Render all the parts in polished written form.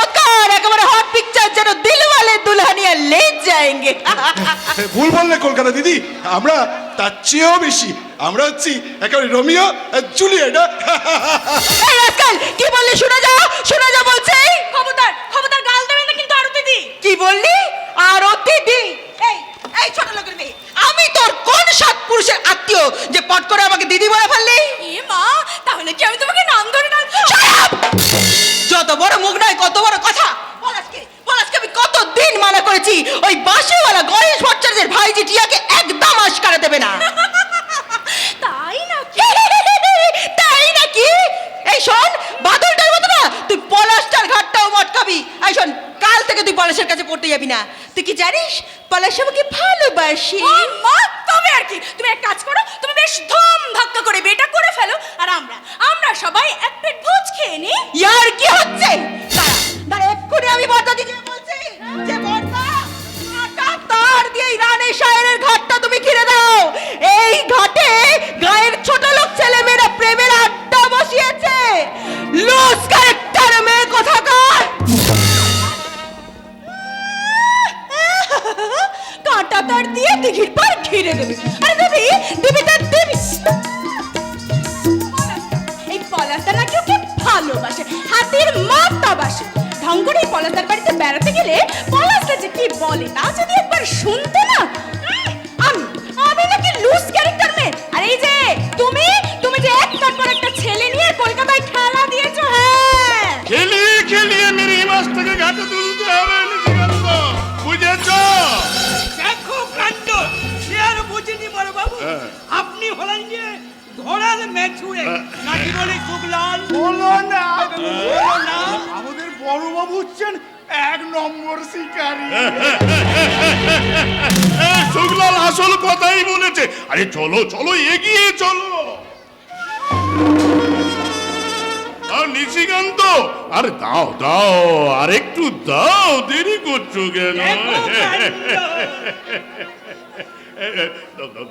চমৎকার একেবারে hot picture, যেন দিলওয়ালে দুলহানিয়া লে যাएंगे। ভুল বললে কলকাতা দিদি, আমরা তার চেয়েও বেশি, আমরা হচ্ছি একেবারে রোমিও আর জুলিয়েট। এই রাস্কাল, কি বললি? শুনে যা বলছে। খবরদার খবরদার, গাল দেবেন না কিন্তু আরতি দি। কি বললি? আরতি দি? এই ছোট লোকের মেয়ে, আমি তোর কোন সৎ পুরুষের আত্মীয় যে পট করে আমাকে দিদি বলে ফেললি? এ মা, তাহলে কি আমি তোমাকে নাম ধরে ডাকবো? যত বড় মুখ নয় কত বড় কথা। পলাশকে আমি কতদিন মানা করেছি ওই বাঁশিওয়ালা গণেশ ভট্টাচার্যের ভাইজি টিয়াকে একদম আশকারা দেবে না। তাই নাকি? তাই নাকি? এই শোন, বাদলটার মতো না তুই পলাশটার ঘাটটাও মটকাবি। এই শোন, কাল থেকে তুই পলাশের কাছে পড়তে যাবি না। তুই কি জানিস পলাশ আমাকে ভালোবাসি? ও মা, তবে আর কি, তুমি এক কাজ করো, তুমি বেশ ধুম ধাক্কা করে বিয়েটা করে ফেলো, আর আমরা সবাই এক পেট ভোজ খেয়ে নি। ইয়ার কি হচ্ছে? দাঁড়া এক্ষুনি আমি বর্দা দিকে বলছি যে বর্দা, তার দিয়ে রানী শায়ের ঘাটটা তুমি ঘিরে দাও। এই ঘাটে গায়ের ছোট লোক ছেলে মেয়েরা প্রেমের আড্ডা বসিয়েছে। লুজ ক্যারেক্টার মেয়ে কোথাকার। কাঁটা তার দিয়ে দিঘির পার ঘিরে দেবে। আরে দেবী তার দেবী। এই পলাশটা নাকি ওকে ভালোবাসে, হাতির মাথা বাসে। ঢং করে এই পলাশদার বাড়িতে বেড়াতে গেলে পলাশটা যে কি বলে তা যদি একবার শুনতে না। আমি নাকি লুজ ক্যারেক্টার মেয়ে? আর এই যে তুমি যে একটার পর একটা ছেলে নিয়ে কলকাতায় খেলা দিয়েছো। হ্যাঁ, খেলিয়ে মেরে মাছটাকে ঘাটে তুলতে হবে, বুঝেছো? দেখো কাণ্ড, সে আর বুঝিনি বড় বাবু। আপনি হলেন যে ঘোড়ার মেছুড়ে, নাকি বলে শুকলাল? বলো না, বলো না। আমাদের বড় বাবু হচ্ছেন এক নম্বর শিকারী। শুকলাল আসল কথাই বলেছে। আরে চলো চলো, এগিয়ে চলো। আর নিশিকান্ত, আর দাও আর একটু দাও, দেরি করছো কেন? দেখো কাণ্ড।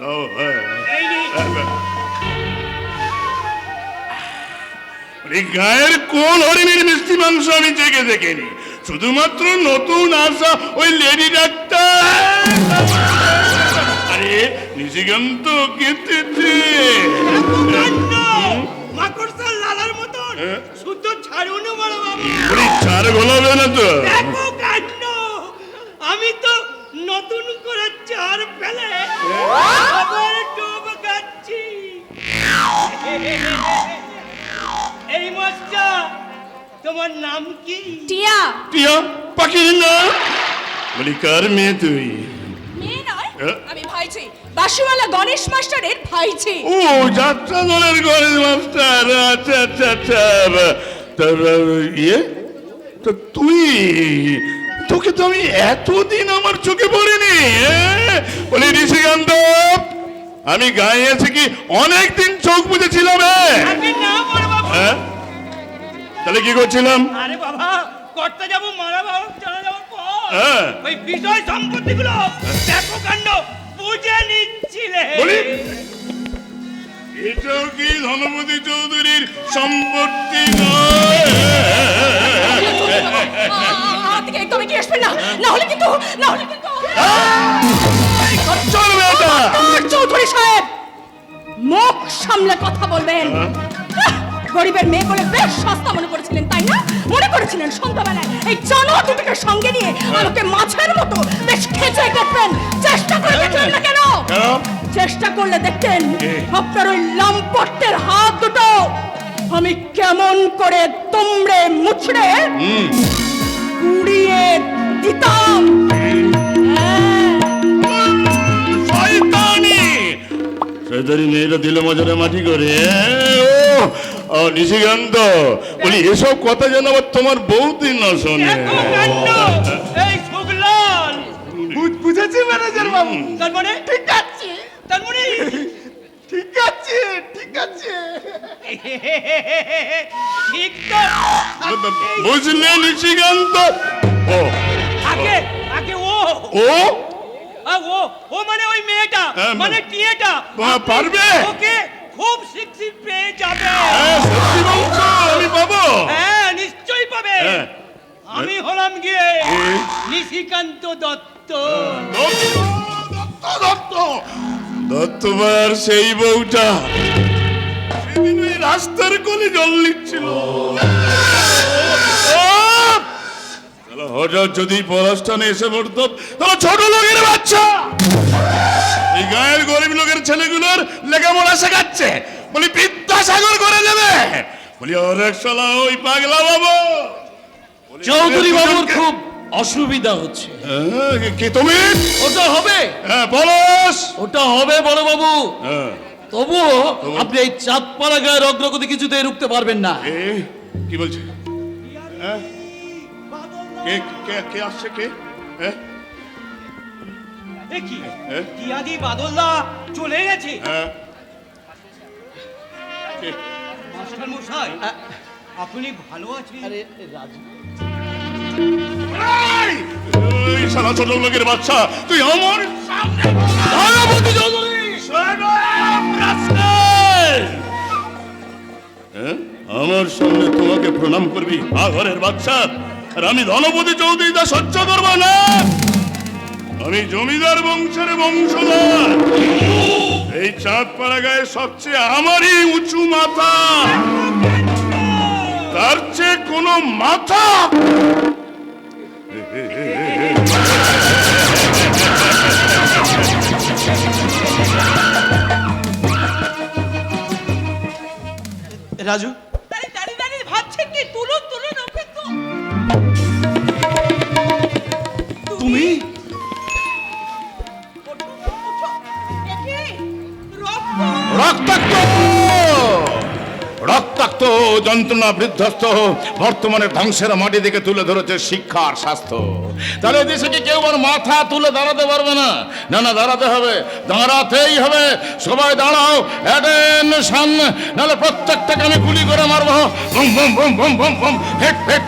দাও। এই নে। গায়ের কোন হরিণের মিষ্টি মাংস আমি জেগে দেখিনি, শুধুমাত্র নতুন আসা ওই লেডি ডাক্তার। আরে নিশিকান্ত কেটেছে। দেখো কাণ্ড, মাকড়সার লালার মতন শুদ্ধ ছাড়ুন বড় বাবু। ছাড় গোলাবে না তো। দেখো কাণ্ড, আমি তো নতুন করে চার ফেলে আবার ডুব খাচ্ছি। এই মাছটা, তোমার নাম কি? টিয়া। টিয়া পাখির না? বলি কার মেয়ে তুই? মেয়ে নয়, আমি ভাইঝি, বাঁশিওয়ালা গণেশ মাস্টারের ভাইঝি। ও, যাত্রা দলের গণেশ মাস্টার। আচ্ছা। তো তুই, তোকে তো আমি এতদিন আমার চোখে পড়িনি। বলি নিশিকান্ত, আমি গায়ে এসে কি অনেকদিন চোখ বুঝেছিলাম। আগে না বড় বাবু। তাহলে কি করছিলাম? আরে বাবা, করতে যাবো মারা বাবু চলে যাওয়ার পর হ্যাঁ। ওই বিষয় সম্পত্তিগুলো দেখো কাণ্ড বুঝে নিচ্ছিলে। বলি এটাও কি ধনপতি চৌধুরীর সম্পত্তি নয়? তুমি কি আসবে না? না হলে কিন্তু চলবে এটা। চৌধুরী সাহেব, মুখ সামলে কথা বলবেন। গরিবের মেয়ে বলে বেশ সস্তা মনে করেছিলেন, তাই না? মনে করেছিলেন সন্ধ্যাবেলায় এই জানোয়ার দুটোকে সঙ্গে নিয়ে আমাকে মাছের মতো বেশ খেচে কাটবেন। চেষ্টা করে দেখলেন না কেন? চেষ্টা করলে দেখতেন আপনার ওই লম্পটের হাত দুটো আমি কেমন করে তোমরে মুছড়ে উড়িয়ে দিতাম। শয়তানি মেয়েটা দিল মজারে মাটি করে। ও নিশিকান্ত, বলি এসব কথা যেন আবার তোমার বউদিন না শোনে। দেখো কাণ্ড, এই শুকলাল। বুঝেছি ম্যানেজার বাবু। তার মানে ঠিক আছে। ঠিক তো। বুঝলে নিশিকান্ত? আগে ও মানে ওই মেয়েটা, মানে টিয়েটা পারবে? ওকে খুব শিগগির পেয়ে যাবে। সত্যি বলছো? আমি পাবো? হ্যাঁ, নিশ্চয়ই পাবে। আমি শ্রীকান্ত দত্ত। দত্তবার সেই বউটা সেদিন ওই রাস্তার কোলে জল নিচ্ছিল। হঠাৎ যদি পলাশটানে এসে পড়তো তাহলে ছোট লোকের বাচ্চা এই গায়ের গরিব লোকের ছেলেগুলোর লেখাপড়া শেখাচ্ছে, বলি বিদ্যাসাগর করে নেবে, বলি অনেক শালা ওই পাগলা বাবু। চৌধুরী বাবুর খুব অসুবিধা হচ্ছে। কি তুমি? ওটা হবে, হ্যাঁ পলাশ। ওটা হবে বড় বাবু। হ্যাঁ তবুও আপনি এই চাঁদপাড়া গায়ের অগ্রগতি কিছুতেই রুখতে পারবেন না। কি বলছে? হ্যাঁ? কে আসছে? কে? হ্যাঁ? এ কি হ্যাঁ? টিয়াদি বাদলদা চলে গেছে? হ্যাঁ? কে? মাস্টার মশাই, আপনি ভালো আছেন? এই! এই শালা ছোট লোকের বাচ্চা, তুই আমার সামনে ধনপতি চৌধুরী! হ্যাঁ? আমার সামনে তোমাকে প্রণাম করবি ঘরের বাচ্চা, আর আমি ধনপতি চৌধুরী তা সহ্য করবো না। আমি জমিদার বংশের বংশধর, এই চাঁদপাড়া গায়ে সবচেয়ে আমারই উঁচু মাথা, তার চেয়ে কোনো মাথা। রাজু, দাঁড়িয়ে দাঁড়িয়ে ভাবছেন কি? তুলুন তুলুন ওকে তো। তুমি রক্তাক্ত রক্তাক্ত যন্ত্রণা বিধ্বস্ত বর্তমানে ধ্বংসের মাটি থেকে তুলে ধরেছে শিক্ষা আর স্বাস্থ্য। তাহলে দেশে কি কেউ আর মাথা তুলে দাঁড়াতে পারবে না? না না, দাঁড়াতে হবে, দাঁড়াতেই হবে। সবাই দাঁড়াও, অ্যাটেনশন, নাহলে প্রত্যেকটাকে আমি গুলি করে মারবো। Boom boom boom boom boom boom, হেট হেট।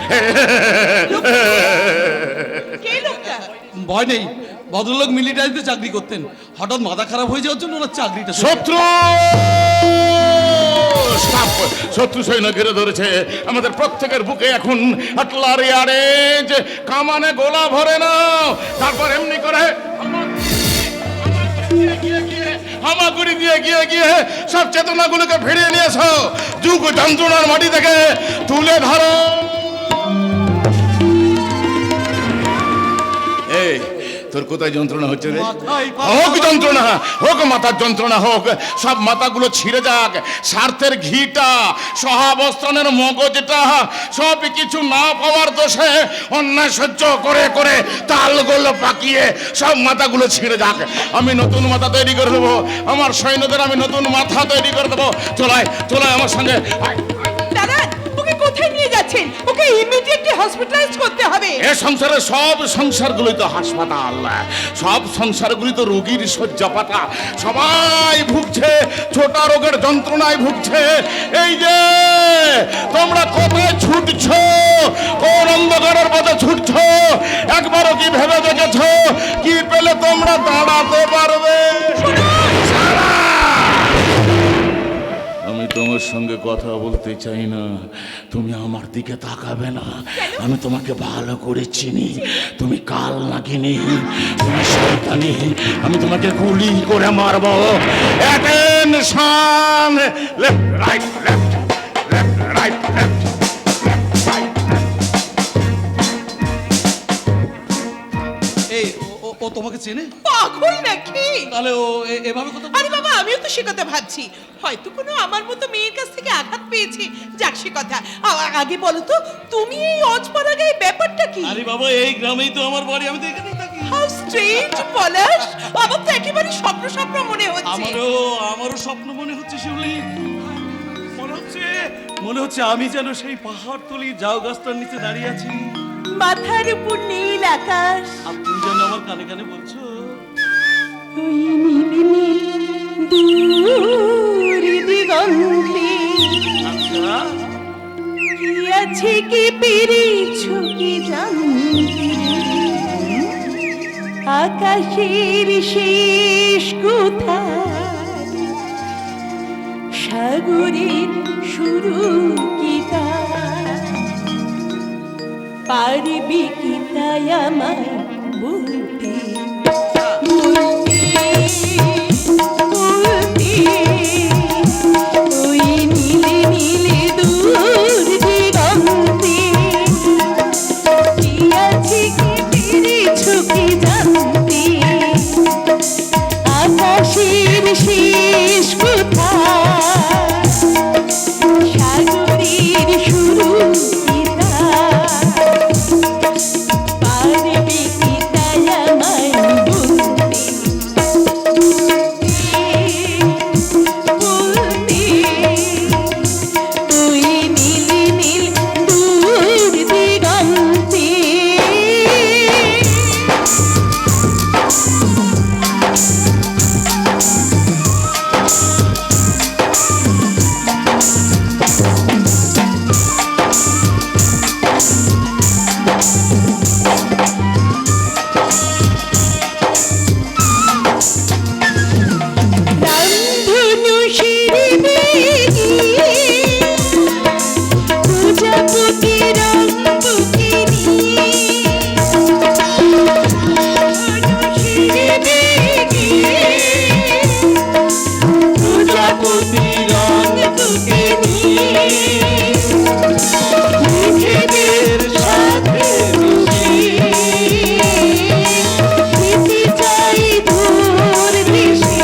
কে লোকটা? ভয় নেই, ভদ্রলোক মিলিটারিতে চাকরি করতেন, হঠাৎ মাথা খারাপ হয়ে যাওয়ার জন্য ওনার চাকরিটা শত্রু শত্রু সৈন্য ঘিরে ধরেছে আমাদের প্রত্যেকের বুকে। এখন আটলারি আরে যে কামানে গোলা ভরে নাও, তারপর এমনি করে হামাগুড়ি দিয়ে গিয়ে গিয়ে সব চেতনাগুলোকে ফিরিয়ে নিয়েছো। যুগ যন্ত্রণার মাটি থেকে তুলে ধরো। এই তোর কোথায় যন্ত্রণা হচ্ছে রে? হোক যন্ত্রণা, হোক মাথার যন্ত্রণা, হোক সব মাথাগুলো ছিঁড়ে যাক। স্বার্থের ঘিটা, সহাবস্থানের মগজটা, সব কিছু না পাওয়ার দোষে অন্যায় সহ্য করে করে তালগোল পাকিয়ে সব মাথাগুলো ছিঁড়ে যাক। আমি নতুন মাথা তৈরি করে দেবো, আমার সৈন্যদের আমি নতুন মাথা তৈরি করে দেবো। চলায় চলায় আমার সঙ্গে। দাঁড়ান, ওকে কোথায় নিয়ে যাচ্ছেন? ওকে ইমিডিয়েটলি হসপিটালাইজ করতে হবে। এ সংসারে সব সংসারগুলোই তো হাসপাতাল, সব সংসারগুলি তো রোগীর শয্যাপাতা। সবাই ভুগছে, ছোটা রোগের যন্ত্রণায় ভুগছে। এই যে তোমরা কোথায় ছুটছো, কোন অন্ধকারের পথে ছুটছো? একবারও কি ভেবে দেখেছো কি পেলে তোমরা দাঁড়াতে পারবে? আমি তোমার সঙ্গে কথা বলতে চাই না, তুমি আমার দিকে তাকাবে না। আমি তোমাকে ভালো করে চিনি, তুমি কাল নাগিনী, তুমি শয়তানি। আমি তোমাকে গুলি করে মারবো। Attention, left right left left right left. এই ও তোমাকে চেনে? পাগল নাকি? তাহলে ও এভাবে কথা আরে বাবা, আমিও তো সে কথা ভাবছি। হয়তো কোনো আমার মতো মেয়ের কাছ থেকে আঘাত পেয়েছে। যাক সে কথা, আগে বলো তো, তুমি এই অজপাড়া গায়ে ব্যাপারটা কি? আরে বাবা, এই গ্রামেই তো আমার বাড়ি, আমি তো এখানেই থাকি। হাউ স্ট্রেঞ্জ পলাশ, আমার তো একেবারে স্বপ্ন স্বপ্ন মনে হচ্ছে। আমারও স্বপ্ন মনে হচ্ছে শিউলি। মনে হচ্ছে আমি যেন সেই পাহাড়তলি জাউ গাছটার নিচে দাঁড়িয়ে আছি, মাথার উপর নীল আকাশ, আর তুমি যেন আমার কানে কানে বলছো ওই নীল দূর দিগন্তে আচ্ছা কি আছে কি পেরেছো কি জানতে, আকাশের শেষ কোথায়, সাগরের শুরু কি তার, পারবি কি তাই আমায় বলতে বলতে বলতে ওই নীলে নীলে দূর দিগন্তে কি আছে কি পেরেছ কি জানতে আকাশের শেষ কোথায় সাগরের শুরু পারবে কি তাই আমায় বলতে বলতে তুই নীল নীল দূর দিগন্তে রামধনু শিরে বেগে প্রজাপতি রং বুকে নিয়ে শিরে বেগে প্রজাপতি রং বুকে নিয়ে মেঘেদের সাথে মিশে যেতে চাই দূর দেশে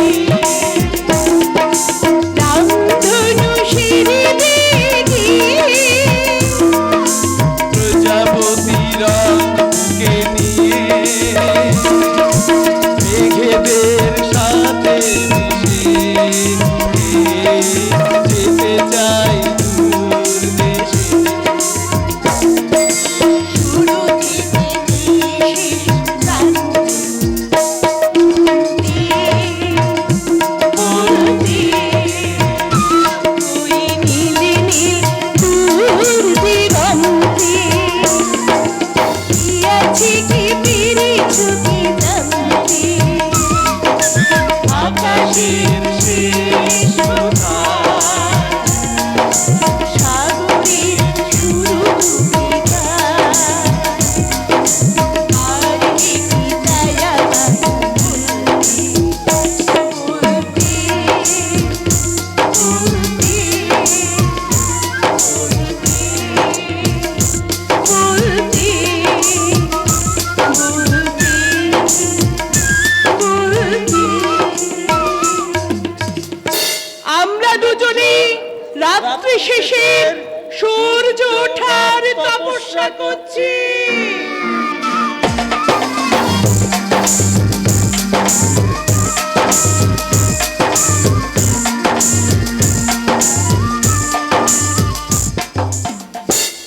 রামধনু শিরে বেগে প্রজাপতি রং বুকে নিয়ে মেঘেদের সাথে মিশে যেতে চাই দূর দেশে। শুরু থেকে বলতে ওই নীল নীল দূর দিগন্তে কি আছে কি পেরেছ কি জানতে আকাশের শেষ কোথায় সাগরের শুরু পারবে কি তাই আমায় বলতে আমরা দুজনে রাত্রি শেষের সূর্য ওঠার তপস্যা করছি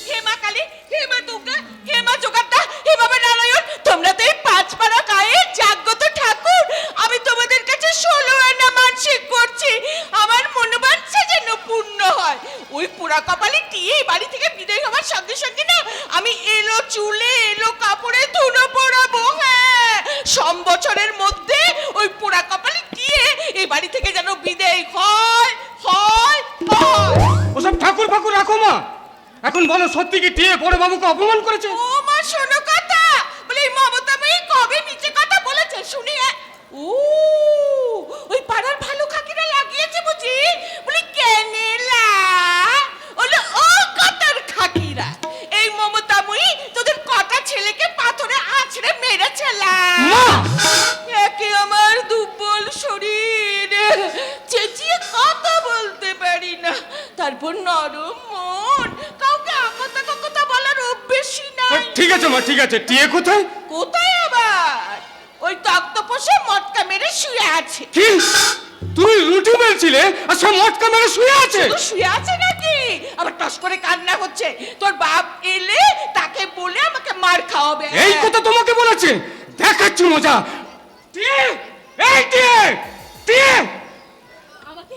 হে মা কালী, হে মা দুর্গা, হে মা জগদ্দা, হে বাবা নারায়ণ, তোমরা তো এই পাঁচপাড়া গায়ের জাগ্রত ঠাকুর। আমি তোমাদের কাছে 16 আনা মানসিক করছি, আমার মনোবাঞ্ছা যেন পূর্ণ হয়। ওই পোড়া কপালে টিয়ে বাড়ি থেকে বিদায় হওয়ার সঙ্গে সঙ্গে না আমি এলো চুলে এলো কাপড়ে ধুনো পড়াবো। হ্যাঁ, সম্বৎসরের মধ্যে ওই পোড়া কপালে টিয়ে এই বাড়ি থেকে যেন বিদায় হয় হয় হয়। ওসব ঠাকুর ফাকুর রাখো মা, এখন বলো সত্যি কি টিয়ে বড় বাবুকে অপমান করেছে? ও মা শোনো কথা, বলে এই মমতা মেয়ে কবে নিচে কথা বলেছে শুনি। ও ওই পাড়ার ভালো খাকিরা লাগিয়েছে বুঝি, বলে কেনেলা ওলো ও কতার খাকিরা। এই মমতা মুই তোদের কটা ছেলেকে পাথরে আছড়ে মেরেছিলা। একে আমার দুর্বল শরীর, চেঁচিয়ে কথা বলতে পারি না, তারপর নরম মন, কাউকে আকতা ককতা বলার অভ্যেসই নাই। ঠিক আছে মা, ঠিক আছে, টিয়ে কোথায়? কোথায় আবার ওই তক্তপোষে মটকা মেরে শুয়ে আছে। কি তুই রুটি বেলছিলে আর সব মটকা মেরে শুয়ে আছে? শুধু শুয়ে আছে নাকি, আবার টস করে কান্না হচ্ছে। তোর বাপ এলে তাকে বলে আমাকে মার খাওয়াবে। এই কথা তোমাকে বলেছে? দেখাচ্ছি মজা। টিয়ে, এই টিয়ে, টিয়ে। আমাকে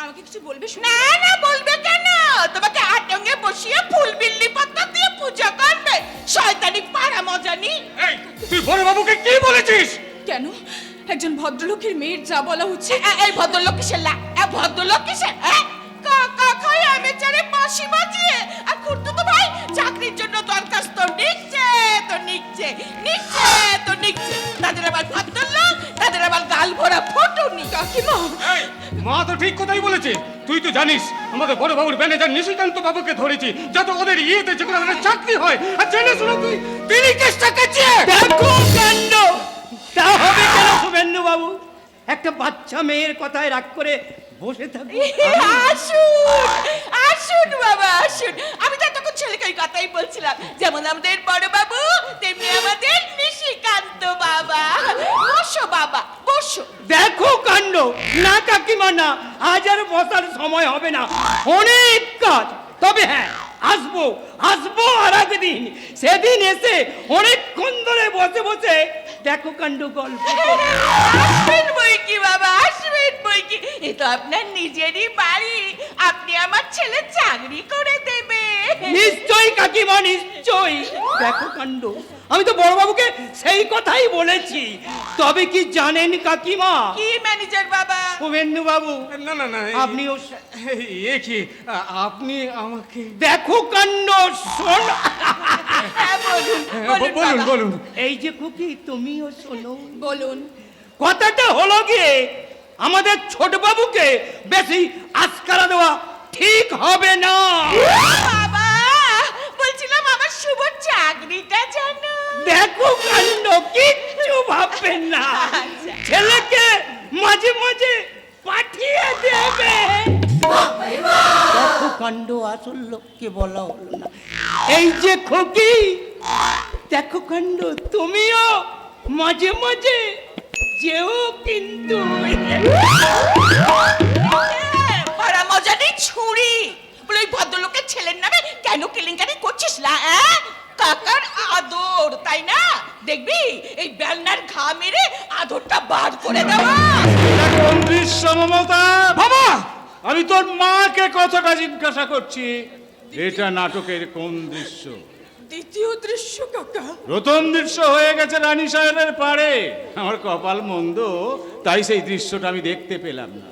আমাকে কিছু বলবে? না না, বলবে কেন? তোমাকে আটঙ্গে বসিয়ে ফুল বিল্লি পাতা দিয়ে পূজা করবে। শয়তানি পাড়া মজানি। এই তুই বড় বাবুকে কি বলেছিস? কেন? একজন ভদ্রলোকের মেয়ের যা বলা হচ্ছে। এই ভদ্রলোক কিসের ভদ্রলোক কিসের? কাকা খায় আমি চারে বাঁশি বাজিয়ে, আর খুড়তুতো ভাই চাকরির জন্য দরখাস্ত নিচ্ছে তো নিচ্ছে নিচ্ছে তো ঠিক কথাই বলেছে। তুই তো জানিস আমাদের বড় বাবুর ম্যানেজার নিশিকান্ত বাবুকে ধরেছি, যাতে ওদের ইয়েতে যে কোনো একটা চাকরি হয়। আর জেনে শুনে তুই তিনি চেষ্টা করছিস। দেখো কাণ্ড, তা হবে কেন শুভেন্দু বাবু? একটা বাচ্চা মেয়ের কথায় রাগ করে বসে থাকবো? আসুন আসুন বাবা আসুন। আমি তো তখন ছেলেকে ওই কথাই বলছিলাম, যেমন আমাদের বড় বাবু তেমনি আমাদের নিশিকান্ত বাবা। বসো বাবা বসো। দেখো কাণ্ড, না কাকিমা না, আজ আর বসার সময় হবে না, অনেক কাজ। তবে হ্যাঁ, আসবো আসবো আর একদিন, সেদিন এসে অনেকক্ষণ ধরে বসে বসে দেখো কাণ্ড গল্প করবো। আসবেন বই কি বাবা, আসবেন বই কি। এ তো আপনার নিজেরই বাড়ি, আপনি আমার ছেলে চাকরি করে দেবে। নিশ্চয়ই কাকিমা, নিশ্চয়ই। দেখো কাণ্ড, আমি তো বড়বাবুকে সেই কথাই বলেছি। তবে কি জানেন কাকিমা, কি ম্যানেজার বাবা? শুভেন্দু বাবু, না না না, আপনিও এ কি আপনি আমাকে দেখো কাণ্ড, শোন। হ্যাঁ বলুন বলুন বলুন বাবা। বলুন। এই যে খুকি, তুমিও শোনো। বলুন। কথাটা হলো গিয়ে, আমাদের ছোট বাবুকে বেশি আস্কারা দেওয়া ঠিক হবে না। বাবা বলছিলাম আমার শুভ চাকরিটা জানো। দেখো কাণ্ড, কিচ্ছু ভাববেন না, আচ্ছা। ছেলেকে মাঝে মাঝে পাঠিয়ে দেবে। দেখো কাণ্ড, আসল লোককে বলা হলো না। এই যে খুকি, দেখো কাণ্ড, তুমিও মাঝে মাঝে যেও কিন্তু। বড় মজা নেই ছুরি। বলে ওই ভদ্রলোকের ছেলের নামে কেন কেলেঙ্কারি করছিস না? হ্যাঁ, কাকার আদর তাই না? দেখবি এই বেলনার ঘা মেরে আদরটা বার করে দেওয়া। কোন দৃশ্য মমতা? বাবা, আমি তোর মাকে কথাটা জিজ্ঞাসা করছি, এটা নাটকের কোন দৃশ্য? দ্বিতীয় দৃশ্য কাকা। প্রথম দৃশ্য হয়ে গেছে রানী সাহেবের পাড়ে। আমার কপাল মন্দ, তাই সেই দৃশ্যটা আমি দেখতে পেলাম না।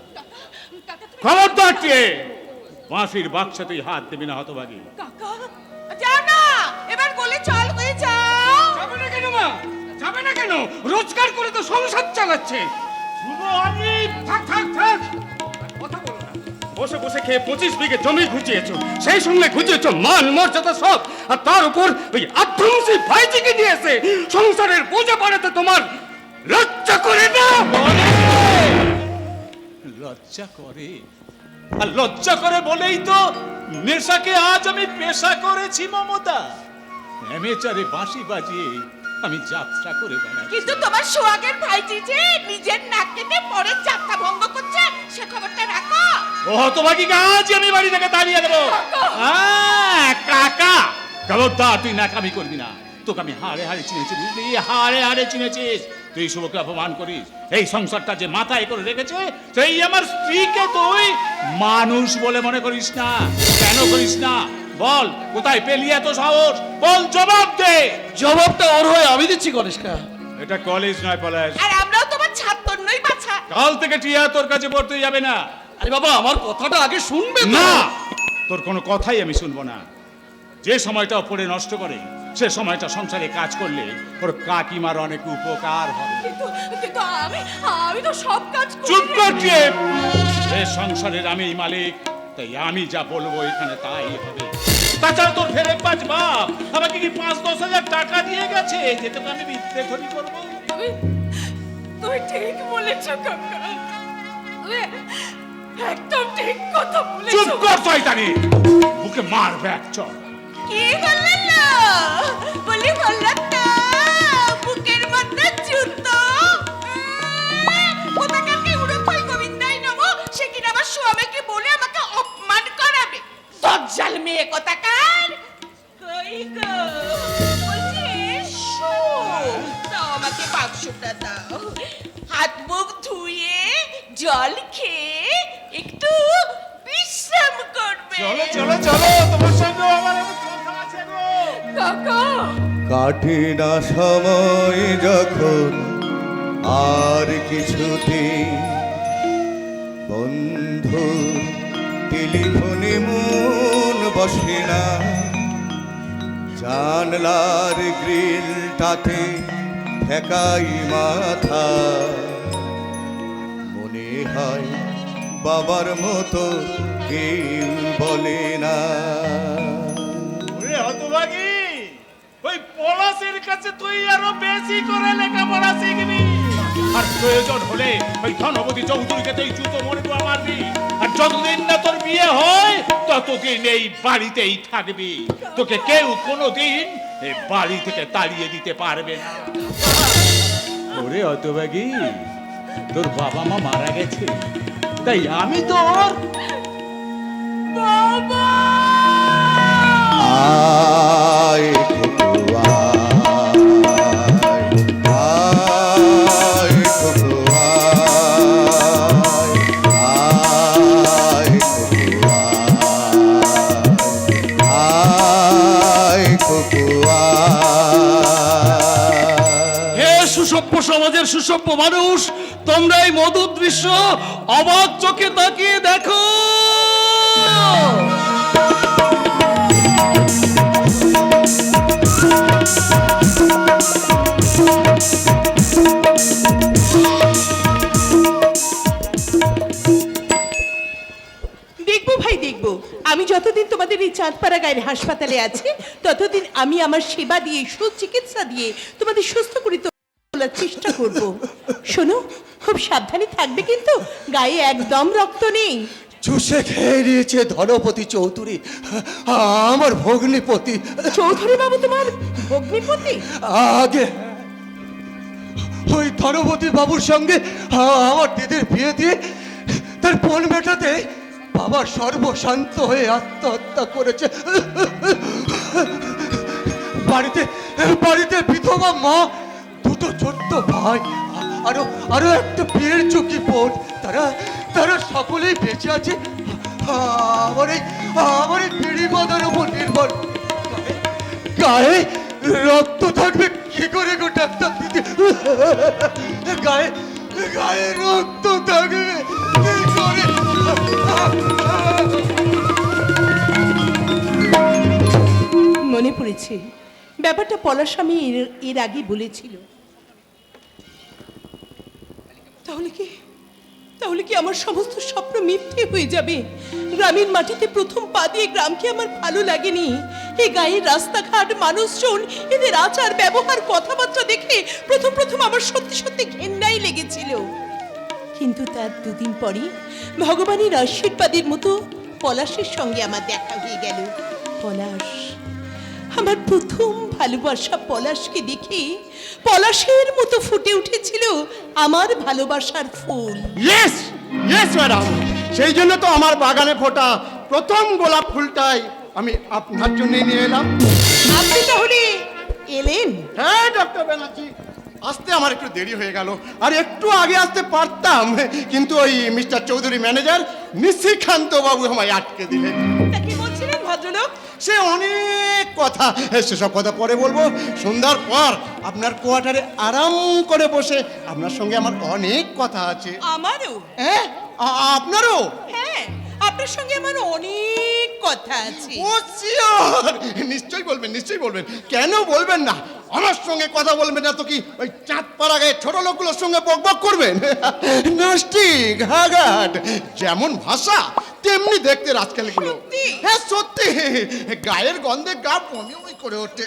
খবরদার কে বাঁশির বাক্সে তুই হাত দেবি না, হতভাগী। কাকা যাও না, এবার বলে চল হয়ে যাও। যাবে না কেন মা? যাবে না কেন? রোজগার করে তো সংসার চালাচ্ছে। থাক থাক থাক, কথা বলো না। বসে বসে খেয়ে 25 বিঘে জমি ঘুচিয়েছো, সেই সঙ্গে ঘুচিয়েছো মান মর্যাদা সব, আর তার উপর ওই আধ্বংসী ভাইজিকে নিয়েছে সংসারের বোঝা বাড়াতে তোমার লজ্জা করে না? লজ্জা করে, আর লজ্জা করে বলেই তো নেশাকে আজ আমি পেশা করেছি মমতা। নেমেচারে বাঁশি বাজিয়ে আমি যাত্রা করে বেড়াচ্ছি। কিন্তু তোমার সোহাগের ভাইজি যে নিজের নাক কেটে পরের যাত্রা ভঙ্গ করছে, সে খবরটা রাখো। ও হতভাগীকে আজ আমি বাড়ি থেকে তাড়িয়ে দেবো। কাকা, খবরদার তুই নাকামি করবি না। তোকে আমি হাড়ে হাড়ে চিনেছি, বুঝলি? হাড়ে হাড়ে চিনেছিস। তুই শুভকে অপমান করিস। এই সংসারটা যে মাথায় করে রেখেছে, সেই আমার স্ত্রীকে তুই মানুষ বলে মনে করিস না। কেন করিস না বল? কোথায় পেলি এত সাহস? বল, জবাব দে। জবাবটা ওর হয়ে আমি দিচ্ছি গণেশকা। এটা কলেজ নয় পলাশ। আর আমরাও তোমার ছাত্র নই বাছা। কাল থেকে টিয়া তোর কাছে পড়তে যাবে না। আরে বাবা, আমার কথাটা আগে শুনবে তো। না, তোর কোনো কথাই আমি শুনবো না। যে সময়টা পড়ে নষ্ট করে, সে সময়টা সংসারে কাজ করলে ওর কাকিমার অনেক উপকার হবে। কিন্তু আমি তো সব কাজ করি। চুপ কর টিপ। এ সংসারের আমি মালিক, তাই আমি যা বলবো এখানে তাই হবে। তাছাড়া তোর ফেরে পাঁচ বাপ আমাকে কি 5-10 হাজার টাকা দিয়ে গেছে যে তোকে আমি বিদ্যে ধরি করবো? তুই ঠিক বলেছো কাকা, তুই একদম ঠিক কথা বলেছো। চুপ কর শয়তানি, বুকে মার ব্যাগ চল। কি বললেন? বলি বললাম না, বুকের মধ্যে জুতো। কোথাকারকে উড়োফল গোবিন্দাই নমো, সে কিনা আমার স্বামীকে বলে আমাকে অপমান করাবে। দজ্জাল মেয়ে কোথাকার। কই গো, বলছি এসো। দাও আমাকে বাক্সটা দাও। হাত মুখ ধুয়ে জল খেয়ে একটু বিশ্রাম করবে। চলো চলো চলো, তোমার সঙ্গে আমার কথা আছে গো। কাকা কাটে না সময় যখন আর কিছুতে, বন্ধু টেলিফোনে মন বসে না, জানলার গ্রিলটাতে ঠেকাই মাথা, মনে হয় বাবার মতো কেউ বলে না। ওরে হতভাগী, ওই পলাশের কাছে তুই আরো বেশি করে লেখাপড়া শিখবি, আর প্রয়োজন হলে ওই ধনপতি চৌধুরীকে তুই জুতো মরে তো মারবি, আর যতদিন না তোর বিয়ে হয় ততদিন এই বাড়িতেই থাকবি। তোকে কেউ কোনোদিন এই বাড়ি থেকে তাড়িয়ে দিতে পারবে না। ওরে হতভাগী, তোর বাবা মা মারা গেছে, তাই আমি তোর আয় খোকো আয় খোকো আয় খোকো আয় খোকো হে সুসভ্য সমাজের সুসভ্য মানুষ, তোমরা এই মধুর দৃশ্য অবাক চোখে তাকিয়ে দেখো। দেখবো ভাই দেখবো, আমি যতদিন তোমাদের এই চাঁদপাড়া গায়ের হাসপাতালে আছি ততদিন আমি আমার সেবা দিয়ে সুচিকিৎসা দিয়ে তোমাদের সুস্থ করে তোলার চেষ্টা করব। শোনো, খুব সাবধানে থাকবে কিন্তু, গায়ে একদম রক্ত নেই। চুষে খেয়ে নিয়েছে ধনপতি চৌধুরী, আমার ভগ্নিপতি। চৌধুরী বাবু তোমার ভগ্নিপতি? আগে ওই ধনপতি বাবুর সঙ্গে আমার দিদির বিয়ে দিয়ে তার পণ মেটাতে বাবা সর্বশান্ত হয়ে আত্মহত্যা করেছে। বাড়িতে বাড়িতে বিধবা মা, দুটো ছোট্ট ভাই, আরো আরো একটা বিয়ের চুকি বোন, তারা তারা সকলেই বেঁচে আছে আমার এই বিড়ি বাঁধার উপর নির্ভর। গায়ে রক্ত থাকবে কি করে গো ডাক্তার দিদি? গায়ে গায়ে রক্ত থাকবে কি করে? মনে পড়েছে ব্যাপারটা পলাশ আমি এর আগে বলেছিল। তাহলে কি আমার সমস্ত স্বপ্ন মিথ্যে হয়ে যাবে? গ্রামের মাটিতে প্রথম পা দিয়ে গ্রামকে আমার ভালো লাগেনি। এই গায়ের রাস্তাঘাট, মানুষজন, এদের আচার ব্যবহার, কথাবার্তা দেখে প্রথম আমার সত্যি সত্যি ঘেন্নাই লেগেছিল। কিন্তু তার দুদিন পরে ভগবানের আশীর্বাদের মতো পলাশের সঙ্গে আমার দেখা হয়ে গেল। পলাশ, আমার প্রথম ভালোবাসা পলাশকে দেখে পলাশের মতো ফুটে উঠেছিল আমার ভালোবাসার ফুল। ইয়েস ইয়েস ম্যাডাম, সেই জন্য তো আমার বাগানে ফোটা প্রথম গোলাপ ফুলটাই আমি আপনার জন্য নিয়ে এলাম। আপনি তাহলে এলেন? হ্যাঁ ডক্টর ব্যানার্জি, আসতে আমার একটু দেরি হয়ে গেল, আর একটু আগে আসতে পারতাম, কিন্তু ওই মিস্টার চৌধুরী ম্যানেজার নিশিকান্ত বাবু আমায় আটকে দিলেন। তা কি বলছিলেন ভদ্রলোক? সে অনেক কথা, সেসব কথা পরে বলবো। সন্ধ্যার পর আপনার কোয়ার্টারে আরাম করে বসে আপনার সঙ্গে আমার অনেক কথা আছে। আমারও? হ্যাঁ, আপনারও? হ্যাঁ, আপনার সঙ্গে আমার অনেক কথা আছে। ও শিওর, নিশ্চয়ই বলবেন, নিশ্চয়ই বলবেন। কেন বলবেন না? আমার সঙ্গে কথা বলবেন না তো কি ওই চাঁদপাড়া গায়ে ছোট লোকগুলোর সঙ্গে বকবক করবেন? নাস্তিক, হাগাট, যেমন ভাষা তেমনি দেখতে রাজকালগুলো। হ্যাঁ সত্যি, গায়ের গন্ধে গা বমি বমি করে ওঠে।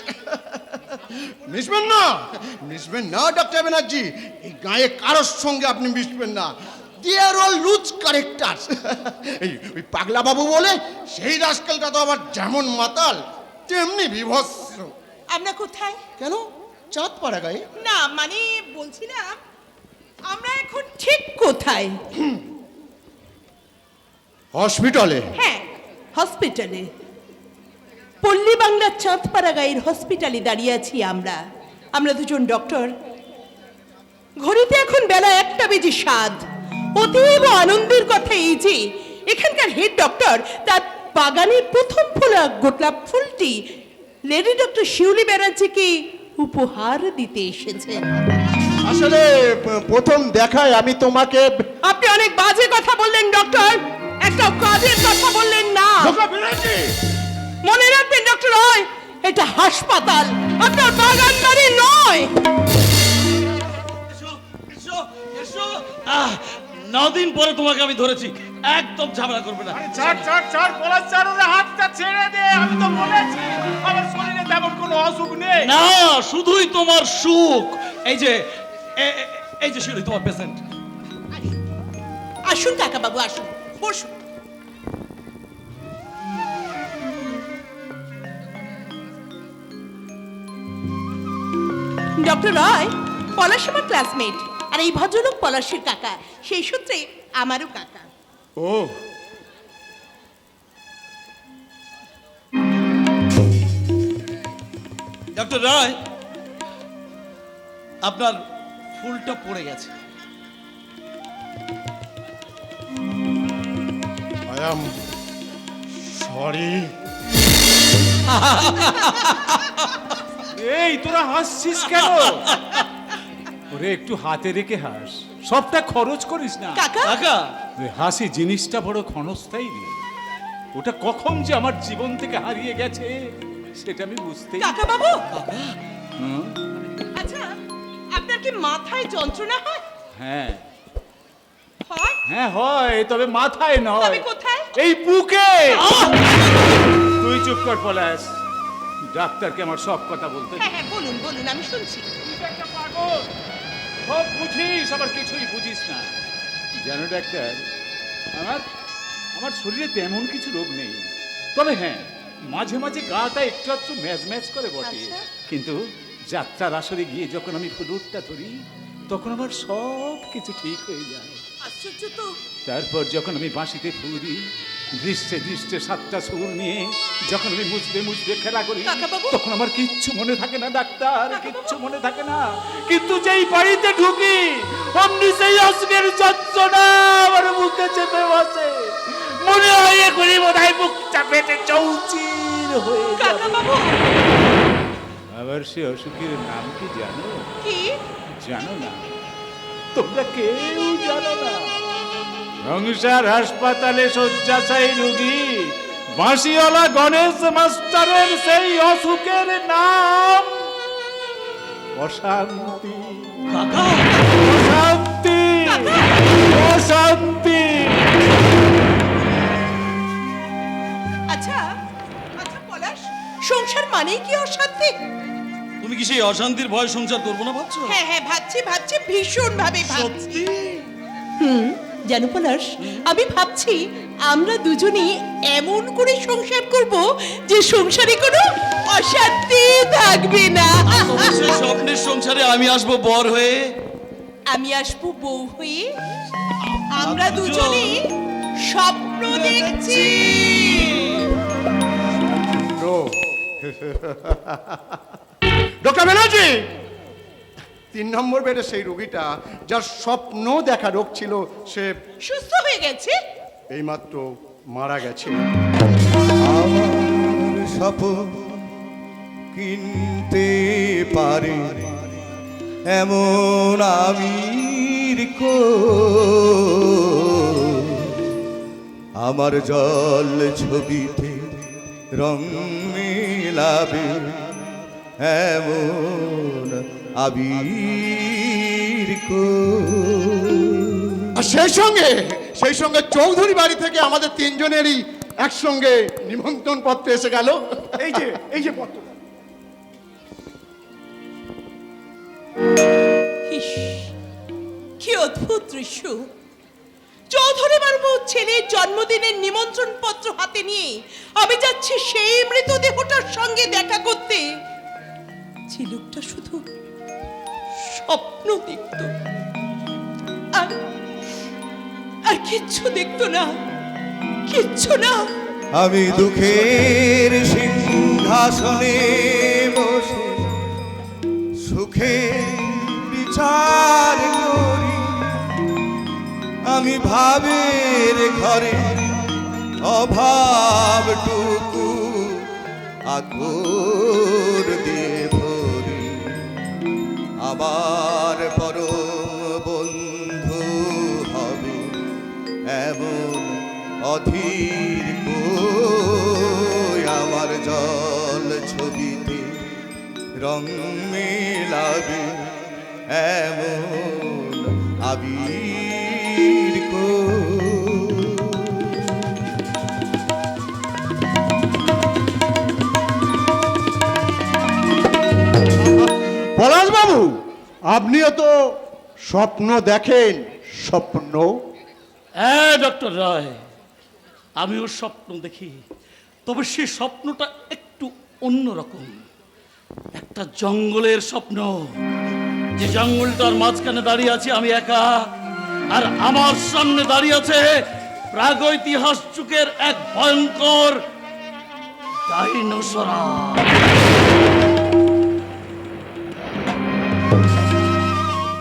মিশবেন না, মিশবেন না ডক্টর ব্যানার্জি, এই গায়ে কারোর সঙ্গে আপনি মিশবেন না। They are all loose characters. ওই পাগলা বাবু বলে সেই রাস্কেলটা তো আবার যেমন মাতাল তেমনি বিভৎস। আমরা কোথায়? কেন চাঁদপাড়া গায়ে? না মানে বলছিলাম আমরা এখন ঠিক কোথায়? হসপিটালে। হ্যাঁ, হসপিটালে। পল্লী বাংলার চাঁদপাড়া গায়ের হসপিটালে দাঁড়িয়ে আছি আমরা দুজন ডক্টর। ঘড়িতে এখন বেলা 1:07। অতীব আনন্দের কথা এই যে এখানকার হেড ডক্টর তার বাগানের প্রথম ফোলা গোলাপ ফুলটি লেডি ডক্টর শিউলি ব্যানার্জিকে উপহার দিতে এসেছেন। আসলে প্রথম দেখায় আমি তোমাকে। আপনি অনেক বাজে কথা বললেন ডক্টর, একটা কাজের কথা বললেন না। মনে রাখবেন ডক্টর রয়, এটা হাসপাতাল, আপনার বাগান বাড়ি নয়। 9 দিন পরে তোমাকে আমি ধরেছি, একদম ঝামেলা করবে না। ছাড় ছাড় ছাড় পলাশ, ছাড় ওরে, হাতটা ছেড়ে দে। আমি তো বলেছি আমার শরীরে তেমন কোনো অসুখ নেই। না, শুধুই তোমার সুখ। এই যে এই যে শিউলি তোমার পেশেন্ট। আসুন কাকা বাবু, আসুন, বসুন। ডক্টর রয়, পলাশ আমার ক্লাসমেট, আর এই ভদ্রলোক পলাশের কাকা, সেই সূত্রে আমারও কাকা। ও ডক্টর রায়, আপনার ফুলটা পড়ে গেছে। I am sorry. এই তোরা হাসছিস কেন? ওরে একটু হাতে রেখে হাস, সবটা খরচ করিস না। কাকা, কাকা, ওই হাসি জিনিসটা বড় ক্ষণস্থায়ী রে। ওটা কখন যে আমার জীবন থেকে হারিয়ে গেছে সেটা আমি বুঝতেই। কাকা বাবু, আচ্ছা আপনার কি মাথায় যন্ত্রণা হয়? হ্যাঁ হয়? হ্যাঁ হয়, তবে মাথায় নয়, তবে কোথায়? এই বুকে। তুই চুপ কর পলাশ, ডাক্তারকে আমার সব কথা বলতে। হ্যাঁ হ্যাঁ, বলুন বলুন, আমি শুনছি। তুই তো একটা পাগল, সব বুঝিস আবার কিছুই বুঝিস না। জানো ডাক্তার, আমার আমার শরীরে তেমন কিছু রোগ নেই, তবে হ্যাঁ মাঝে মাঝে গাটা একটু একটু ম্যাজ ম্যাজ করে বটে। আচ্ছা। কিন্তু যাত্রার আসরে গিয়ে যখন আমি ফুলুরটা ধরি তখন আমার সব কিছু ঠিক হয়ে যায়। আশ্চর্য তো। তারপর যখন আমি বাঁশিতে ফুল দিই, দৃষ্টে দৃষ্টে 7টা সুর নিয়ে যখন আমি মুছতে মুছতে খেলা করি, কাকাবাবু? তখন আমার কিচ্ছু মনে থাকে না ডাক্তার, কিচ্ছু মনে থাকে না। কিন্তু যেই বাড়িতে ঢুকি অমনি সেই অসুখের যন্ত্রণা আমার বুকে চেপে বসে। মনে হয় এখনই বোধহয় বুকটা পেটে চৌচির হয়ে যাবে। কাকা বাবু, আবার সে অসুখের নাম কি জানো? কি? জানো না? তোমরা কেউ জানো না? সংসার হাসপাতালে শয্যাশায়ী রোগী বাঁশিওয়ালা গণেশ মাস্টারের সেই অসুখের নাম অশান্তি। কাকা, অশান্তি, অশান্তি। আচ্ছা আচ্ছা পলাশ, সংসার মানেই কি অশান্তি? তুমি কি সেই অশান্তির ভয় সংসার করবো না ভাবছো? হ্যাঁ হ্যাঁ, ভাবছি ভাবছি, ভীষণ ভাবে ভাবছি। সত্যি? জানো পলাশ, আমি ভাবছি আমরা দুজনেই এমন করে সংসার করব যে সংসারে কোনো অশান্তি থাকবে না। তোমার সেই স্বপ্নের সংসারে আমি আসবো বর হয়ে, আমি আসবো বউ হয়ে, আমরা দুজনেই স্বপ্ন দেখছি। ডক্টর ব্যানার্জি, 3 নম্বর বেডে সেই রোগীটা যার স্বপ্ন দেখা রোগ ছিল সে সুস্থ হয়ে গেছে। এইমাত্র মারা গেছে। আমার স্বপ্ন কিনতে পারে এমন আমির কো, আমার জল ছবিতে রং মেলাবে এমন আবির কো। আর সেই সঙ্গে চৌধুরী বাড়ি থেকে আমাদের 3 জনেরই একসঙ্গে নিমন্ত্রণ পত্র এসে গেল। এই যে পত্র। ইস, কি অদ্ভুত দৃশ্য! চৌধুরী বাবু ছেলের জন্মদিনের নিমন্ত্রণ পত্র হাতে নিয়ে আমি যাচ্ছি সেই মৃতদেহটার সঙ্গে দেখা করতে। যে লোকটা শুধু স্বপ্ন দেখত, আর কিচ্ছু দেখতো না, কিচ্ছু না। আমি দুঃখের সিংহাসনে বসে সুখের বিচার করি, আমি ভাবের ঘরে অভাবটুকু আকর দিয়ে ভরি, আমার পরম বন্ধু হবে এমন অধীর কই, আমার জল ছবিতে রং মেলাবে এমন আবির কই। পলাশবাবু, আপনিও তো স্বপ্ন দেখেন, স্বপ্ন। হ্যাঁ ডক্টর রায়, আমিও স্বপ্ন দেখি, তবে সেই স্বপ্নটা একটু অন্যরকম। একটা জঙ্গলের স্বপ্ন, যে জঙ্গলটার মাঝখানে দাঁড়িয়ে আছি আমি একা, আর আমার সামনে দাঁড়িয়ে আছে প্রাগৈতিহাস যুগের এক ভয়ঙ্কর ডাইনোসরা।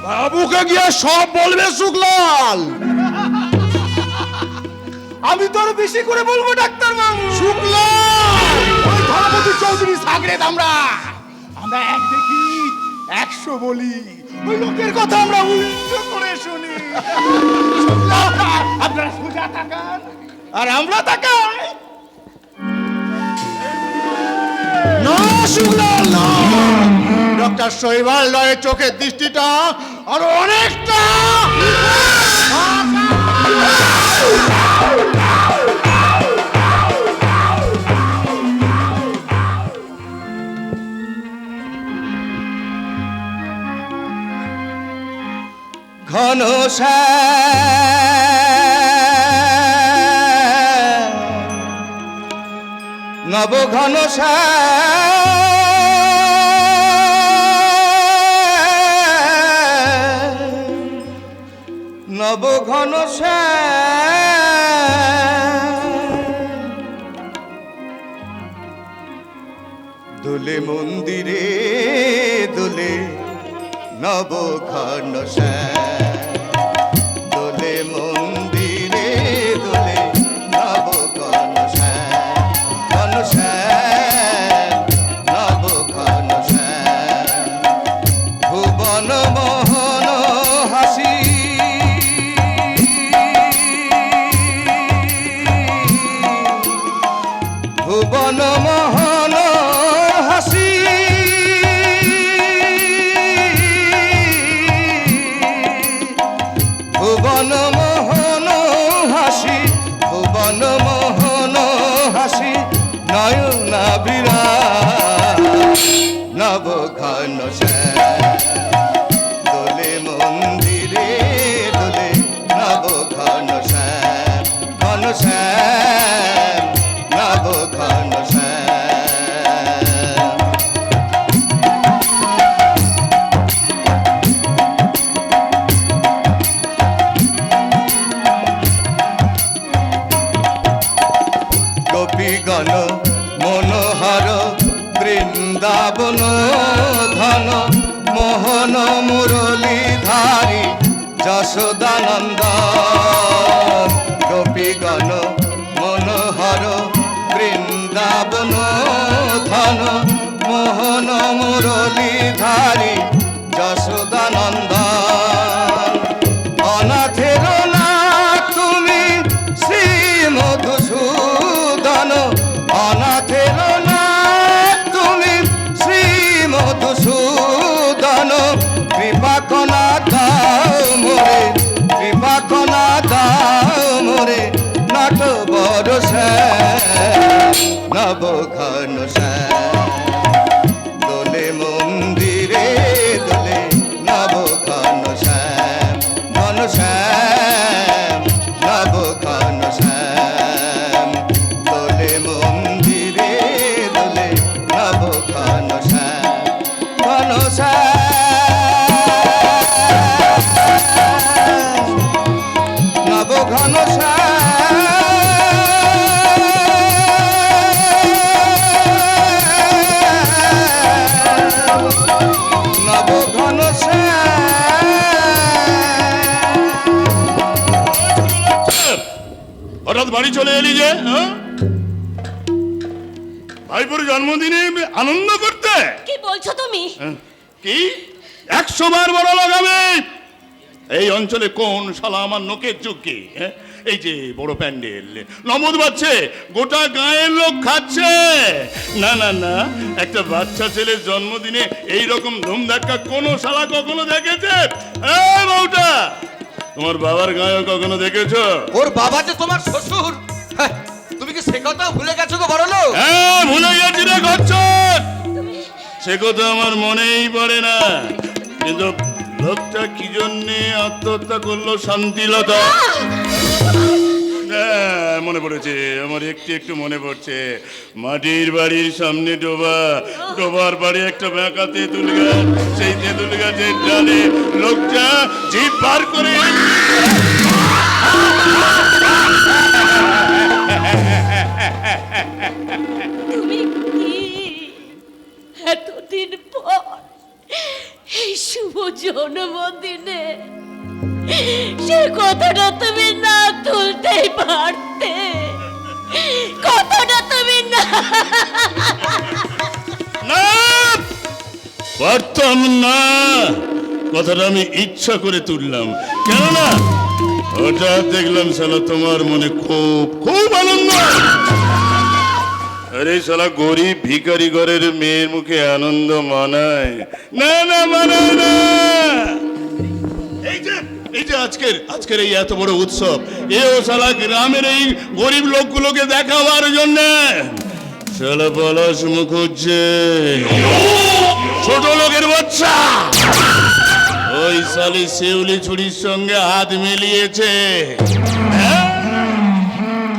বাবুকে গিয়ে সব বলবে শুক্লাল। আমি তো আরো বেশি করে বলবো ডাক্তার বাবু। শুক্লাল, ওই ধর্মপতি চৌধুরী সাগরেদ আমরা এক দেখি 100 বলি, ওই লোকের কথা আমরা উল্টো করে শুনি। শুক্লাল, আপনারা সোজা তাকান আর আমরা তাকাই। না শুক্লাল না, ডক্টর শৈবাল রায়ের চোখের দৃষ্টিটা আরো অনেকটা। ঘন নব ঘন নব ঘন দোলে মন্দিরে দোলে নব ঘন দোলে মন্দিরে দোলে নব ঘন ঘন নব ঘন ভুবন মোহন হাসি ভুবন মোহন হাসি ভুবন মোহন হাসি ভুবন মোহন হাসি নয়না বিরাজ নব ঘন দোলে মন্দিরে দোলে নব ঘন ঘন নব ঘন গোপীগণ মনোহর বৃন্দাবন ধন মোহন মুরলীধারী যশোদানন্দ গোপীগণ মনোহর বৃন্দাবন ধন মোহন মুরলীধারী যশোদানন্দ অনাথের না তুমি শ্রী মধুসূদন অনাথের না তুমি শ্রী মধুসূদন কৃপা কনা দাও মোরে কৃপা কনা দাও মোরে নাট বরস নব ঘন দোলে মন্দিরে দোলে নব ঘন ঘন নব ঘন দোলে মন্দিরে দোলে নব ঘন ঘন নব ঘন নব ঘন হঠাৎ বাড়ি চলে এলি যে, হ্যাঁ? ভাইপোর জন্মদিনে আনন্দ করতে? কি বলছো তুমি? কি 100 বার বড় লাগাবে? এই অঞ্চলে কোন শালা আমার নোকের চুক্কি? এই যে বড় প্যান্ডেল, নমদ বাজছে, গোটা গায়ের লোক খাচ্ছে। না না না, একটা বাচ্চা ছেলের জন্মদিনে এই রকম ধুমধাক্কা কোন শালা কখনো দেখেছে? এই বউটা, তোমার বাবার গায়ে কখনো দেখেছো? ওর বাবা যে তোমার শ্বশুর, হ্যাঁ, তুমি কি সে কথা ভুলে গেছো গো বড় লোক? হ্যাঁ ভুলে গেছি রে গচ্ছর। সে কথা আমার মনেই পড়ে না, কিন্তু লোকটা কি জন্যে আত্মহত্যা করলো শান্তিলতা? হ্যাঁ, মনে পড়েছে, আমার একটু একটু মনে পড়ছে। মাটির বাড়ির সামনে ডোবার বাড়ি একটা বেঁকা তেঁতুল গাছ, সেই তেঁতুল গাছের ডালে লোকটা জিভ বার করে তুমি কি এতদিন পর এই শুভ জন্মদিনে সে কথাটা তুমি না তুলতেই পারতে? কথাটা তুমি না পারতাম না, কথাটা আমি ইচ্ছা করে তুললাম। কেননা হঠাৎ দেখলাম শালা তোমার মনে খুব খুব আনন্দ। আরে শালা গরিব ভিখারি ঘরের মেয়ের মুখে আনন্দ মানায় না? না মানায় না। এই যে আজকের এই এত বড় উৎসব, এও শালা গ্রামের এই গরিব লোকগুলোকে দেখাবার জন্য শালা পলাশ মুখুজ্জে ছোট লোকের বাচ্চা ওই শালি শিউলি ছুরির সঙ্গে হাত মিলিয়েছে। হ্যাঁ?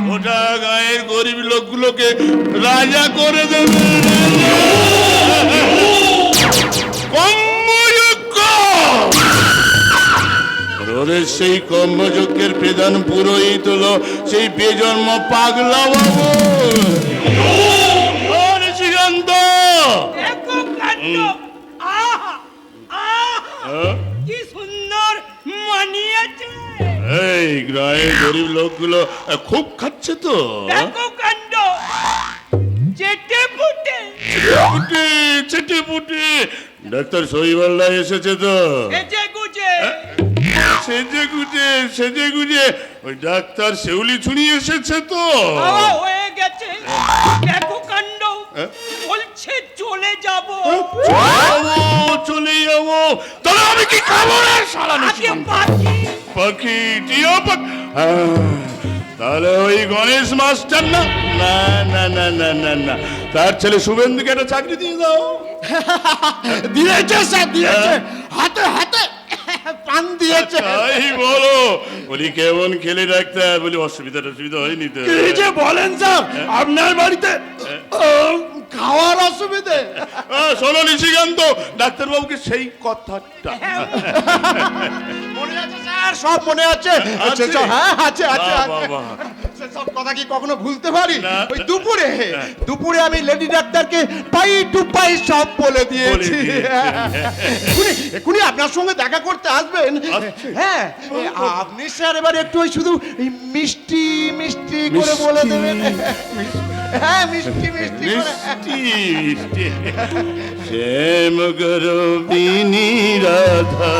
গোটা গায়ের গরিব লোকগুলোকে রাজা করে দেবে। কর্মযজ্ঞ, ওদের সেই কর্মযজ্ঞের প্রধান পুরোহিত হলো সেই বেজন্ম পাগলা বাবু নিশিকান্ত। দেখো কাণ্ড! আহা! আহা! কি সুন্দর মানিয়েছে! এই গ্রামের গরিব লোকগুলো খুব খাচ্ছে তো। দেখো কাণ্ড! চেটে ফুটে চেটে পুটে ডাক্তার শহীদুল্লাহ এসেছে তো। সেজে গুজে ওই ডাক্তার শিউলি ছুরি এসেছে তো। হয়ে গেছে। দেখো কাণ্ড! বলছে চলে যাব। চলে যাবো, তবে আমি কি খাবো রে শালা আগে পাখি পাখি টিয়া পাখি। তাহলে ওই গণেশ মাস্টার না না না না না না না তার ছেলে শুভেন্দুকে একটা চাকরি দিয়ে দাও। দিয়েছে স্যার, দিয়েছে, হাতে হাতে পান দিয়েছে। তাই বলো, বলি কেমন খেলে ডাক্তার? বলি অসুবিধা হয়নি তো? কি যে বলেন স্যার, আপনার বাড়িতে খাওয়ার অসুবিধে? শোনো নিশিকান্ত, ডাক্তারবাবুকে সেই কথাটা মনে আছে স্যার, সব মনে আছে। হ্যাঁ আছে আছে সব কথা কি কখনো ভুলতে পারি? ওই দুপুরে আমি লেডি ডাক্তারকে পাই টু পাই সব বলে দিয়েছি। এখনই আপনার সঙ্গে দেখা করতে আসবেন। হ্যাঁ, আপনি স্যার এবার একটু ওই শুধু মিষ্টি মিষ্টি করে বলে দেবেন। হ্যাঁ, মিষ্টি মিষ্টি শ্যাম গরবিনী রাধা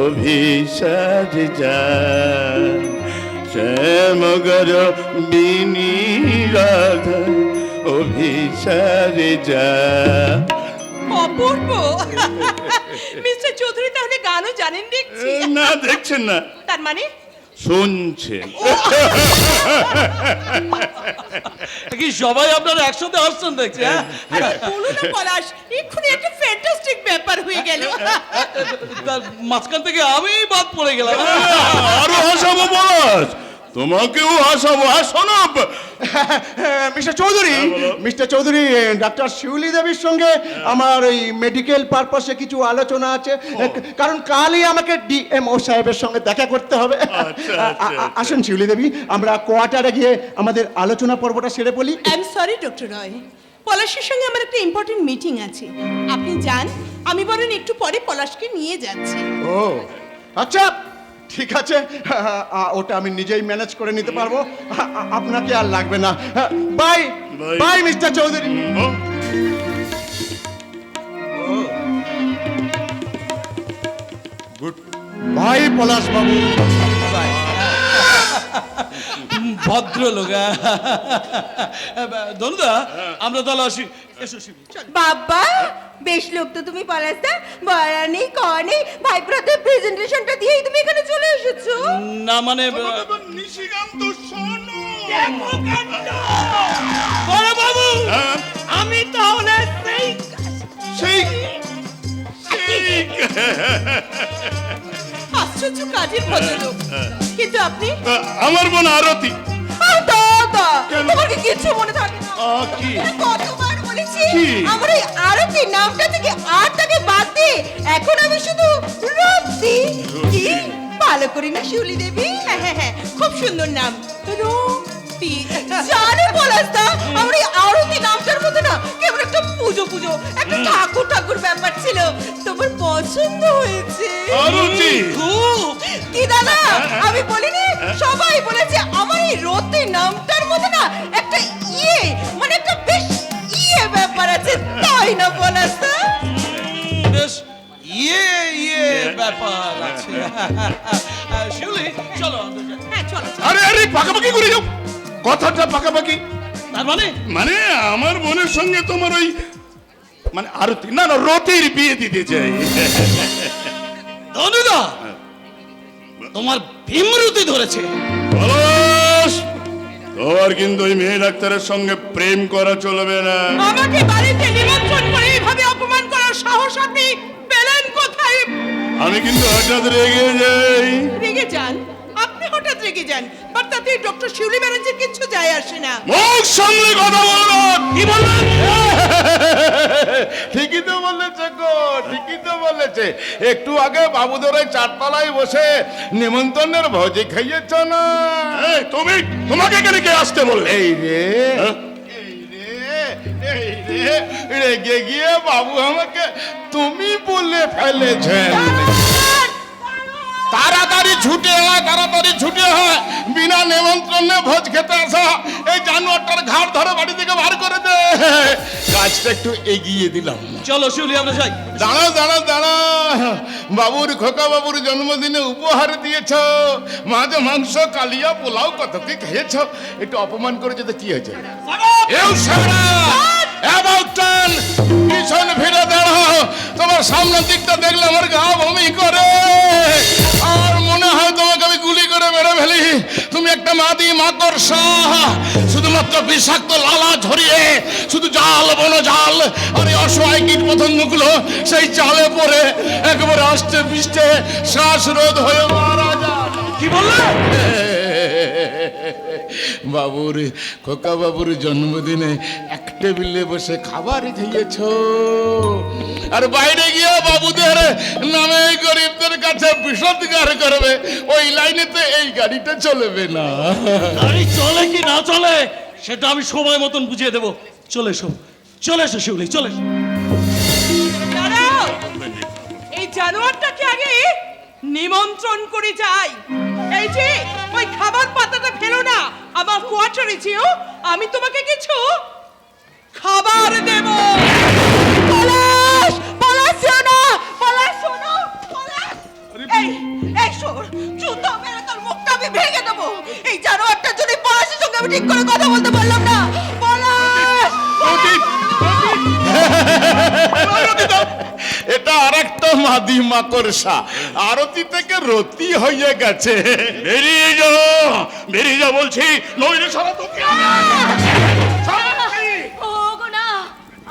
অভিসার যা, শ্যাম গরবিনী রাধা অভিসার যা। অপূর্ব! মিস্টার চৌধুরী তাহলে গানও জানেন দেখছি। না, দেখছেন না, তার মানে শুনছেন। কি সবাই আপনারা একসাথে আসছেন দেখছি? হ্যাঁ, আরে বলো না পলাশ, এক্ষুনি একটা ফ্যান্টাস্টিক ব্যাপার হয়ে গেল। তার মাঝখান থেকে আমি বাদ পড়ে গেলাম। আরো হাসাবো বলাস, তোমাকেও হাসাবো। শোনো মিস্টার চৌধুরী, ডাক্তার শিউলি দেবীর সঙ্গে আমার ওই মেডিকেল পারপাসে কিছু আলোচনা আছে, কারণ কালই আমাকে ডিএমও সাহেবের সঙ্গে দেখা করতে হবে। আসুন শিউলি দেবী, আমরা কোয়ার্টারে গিয়ে আমাদের আলোচনা পর্বটা সেরে বলি। আই এম সরি ডক্টর রয়, পলাশের সঙ্গে আমার একটা ইম্পর্টেন্ট মিটিং আছে। আপনি যান, আমি বরং একটু পরে পলাশকে নিয়ে যাচ্ছি। ও আচ্ছা, ঠিক আছে, ওটা আমি নিজেই ম্যানেজ করে নিতে পারবো, আপনাকে আর লাগবে না। Bye bye mister Chowdhury. Bye Palash বাবু। ভদ্রলোক। ধনুদা, আমরা তাহলে আসি। এসো শিবি। বাবা, বেশ লোক তো তুমি পলাশদা। বরানি কনে ভাই ব্রাদার প্রেজেন্টেশনটা দিয়েই তুমি এখানে চলে এসেছো। না মানে নিশিকান্ত শোনো। বড় বাবু, আমি তাহলে সেই আশ্চর্য কাজের ভদ্রলোক। কিন্তু আপনি আমার বোন আরতি। দাদা, তোমার কি কিছু মনে থাকে না? কি? কতবার বলেছি কি? আমার এই আরতি নামটা থেকে আরটাকে বাদ দিয়ে এখন আমি শুধু রতি। কি ভালো করি না শিউলি দেবী? হ্যাঁ হ্যাঁ হ্যাঁ, খুব সুন্দর নাম রতি। জানো পলাশদা, আমার এই আরতি নামটার মধ্যে না কেমন একটা পুজো পুজো, একটা ঠাকুর ঠাকুর ব্যাপার ছিল। তোমার পছন্দ হয়েছে? আরতি? খুব। কি দাদা, আমি বলিনি? সবাই বলেছে আমার এই রতি নামটার মধ্যে না একটা মানে একটা বেশ ব্যাপার আছে, তাই না পলাশদা? বেশ ব্যাপার আছে। শিউলি চলো আমরা যাই। হ্যাঁ চলো চলো। আরে আরে পাকাপাকি করে যাও, কথাটা পাকাপাকি তার মানে মানে আমার বোনের সঙ্গে তোমার ওই মানে আরতি না না রতির বিয়ে দিতে চাই। ধনুদা, তোমার ভীমরুতি ধরেছে। পলাশ, তোর কিন্তু ওই মেয়ে ডাক্তারের সঙ্গে প্রেম করা চলবে না। আমাকে বাড়িতে নিমন্ত্রণ করে এইভাবে অপমান করার সাহস আপনি পেলেন কোথায়? আমি কিন্তু হঠাৎ রেগে যাই। রেগে যান? আপনি হঠাৎ রেগে যান, বাট তাতে ডক্টর শিউলি ব্যানার্জির কিছু যায় আসে না। মুখ সামলে কথা বলো। কি বললেন? ঠিকই তো বলেছে গো, ঠিকই তো বলেছে। একটু আগে বাবুদের ওই চারতলায় বসে নিমন্ত্রণের ভোজে খাইয়েছ না? এই, তোমাকে এখানে কে আসতে বললে? এই রে, হ্যাঁ? এই রে, রেগে গিয়ে বাবু আমাকে তুমি বলে ফেলেছেন। তাড়াতাড়ি ছুটে হয়, তাড়াতাড়ি ছুটে হয়, বিনা নিমন্ত্রণে ভোজ খেতে আসা এই জানোয়ারটার ঘাড় ধরে বাড়ি থেকে বার করে দে। কাজটা একটু এগিয়ে দিলাম। চলো শিউলি আমরা যাই। দাঁড়া দাঁড়া দাঁড়া, বাবুর খোকা বাবুর জন্মদিনে উপহার দিয়েছ, মাঝে মাংস কালিয়া পোলাও কত কি খেয়েছ, একটু অপমান করে যেতে কি হয়েছে? এও সারা about turn, পিছন ফিরে দাঁড়াও। তোমার সামনের দিকটা দেখলে আমার গা বমি করে, আর মনে হয় তোমাকে আমি গুলি করে মেরে ফেলি। তুমি একটা মাদি মাকড়সা, শুধুমাত্র বিষাক্ত লালা ঝরিয়ে শুধু জাল বন জাল, আর এই অসহায় কীট পতঙ্গগুলো সেই চালে পড়ে একেবারে আস্তে পিষ্টে শ্বাসরোধ হয়ে মারা যায়। কি বললে? বাবুর খোকা বাবুর জন্মদিনে এক টেবিলে বসে খাবার খেয়েছ, আর বাইরে গিয়ে বাবুদের নামে গরিবদের কাছে বিষোদ্গার করবে। ওই লাইনেতে এই গাড়িটা চলবে না। গাড়ি চলে কি না চলে সেটা আমি সময় মতন বুঝিয়ে দেবো। চলে এসো, চলে এসো শিউলি, চলে এসো। দাঁড়াও, এই জানোয়ারটাকে আগে নিমন্ত্রণ করে যাই। এই যে ওই খাবার পাতাটা ফেলো না আমার কোয়ার্টারে যেও, আমি তোমাকে কিছু খাবার দেব। পলাশ, পলাশ শোনো, পলাশ শোনো, পলাশ। এই শোন, জুতো মেরে তোর মুখটা আমি ভেঙে দেবো। এই জানোয়ারটার জন্য পলাশের সঙ্গে আমি ঠিক করে কথা বলতে পারলাম না। পলাশ, এটা আরেকটা মাদি মাকড়সা, আরতি থেকে রতি হয়ে গেছে। বেরিয়ে যাও, বেরিয়ে যাও বলছি, নইলে সারা তোকে ও গো না,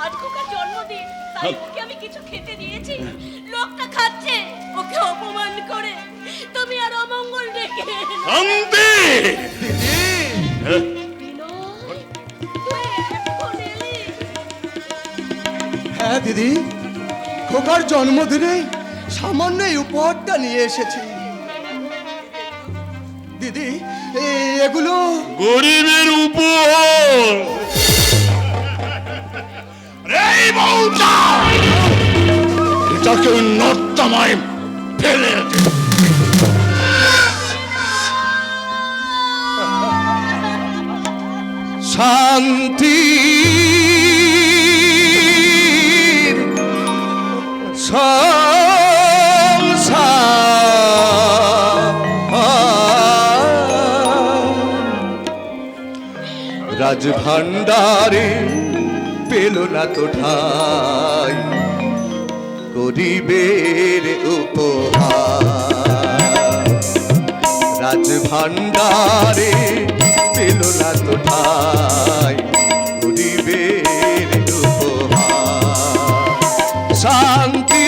আজ খোকার জন্মদিন, তাই ওকে আমি কিছু খেতে দিয়েছি। লোকটা খাচ্ছে, ওকে অপমান করে তুমি আর অমঙ্গল ডেকে এলে। শান্তি। বিনয়, তুই এখন এলি? হ্যাঁ দিদি, খোকার জন্মদিনে সামান্য এই উপহারটা নিয়ে এসেছি। দিদি, এগুলো গরিবের উপর। এই বউটা এটাকে ওই নর্দমায় ফেলে দে। শান্তি রাজভান্ডারে পেল না তো ঠাই গরিবের উপহার। রাজভান্ডারে পেল না তো ঠাই গরিবের উপহার। শান্তি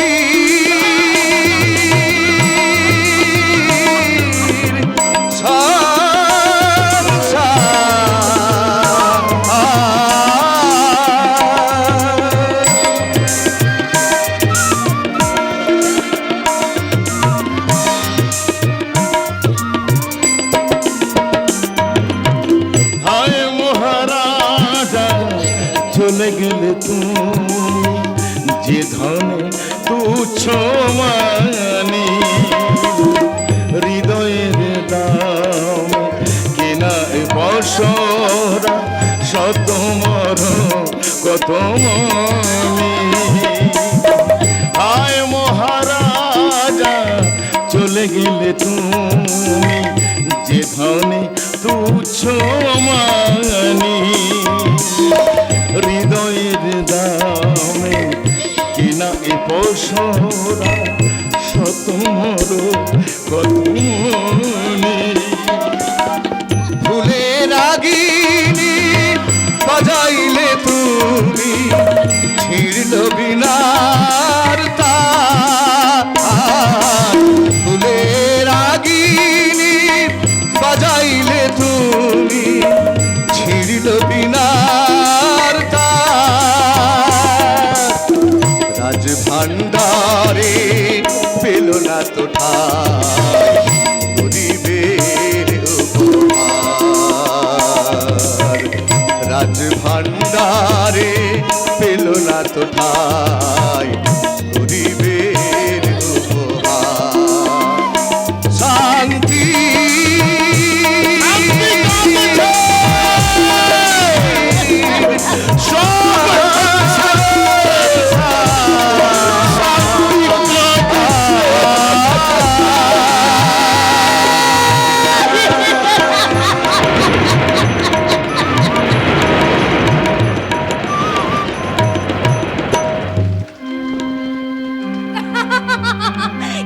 ধনে তুচ্ছ মানি হৃদয়ের দাম কেনা বসরা শত মর কত মানি হায় মহারাজা চলে গেলে তুমি যে ধনে তুচ্ছ মানি হৃদয়ের দামে কিনা এ পশরা শত মর কত মনি ফুলের আগিনি বাজাইলে তুমি ছিড়ল বিনার তার ফুলের আগিনি বাজাইলে তুমি ছিড়ল বিনার তার রাজ ভান্ডারে পেল না তো ঠাই গরিবের উপহার রাজ ভান্ডারে পেল না তো ঠাই গরিবের উপহার শান্তি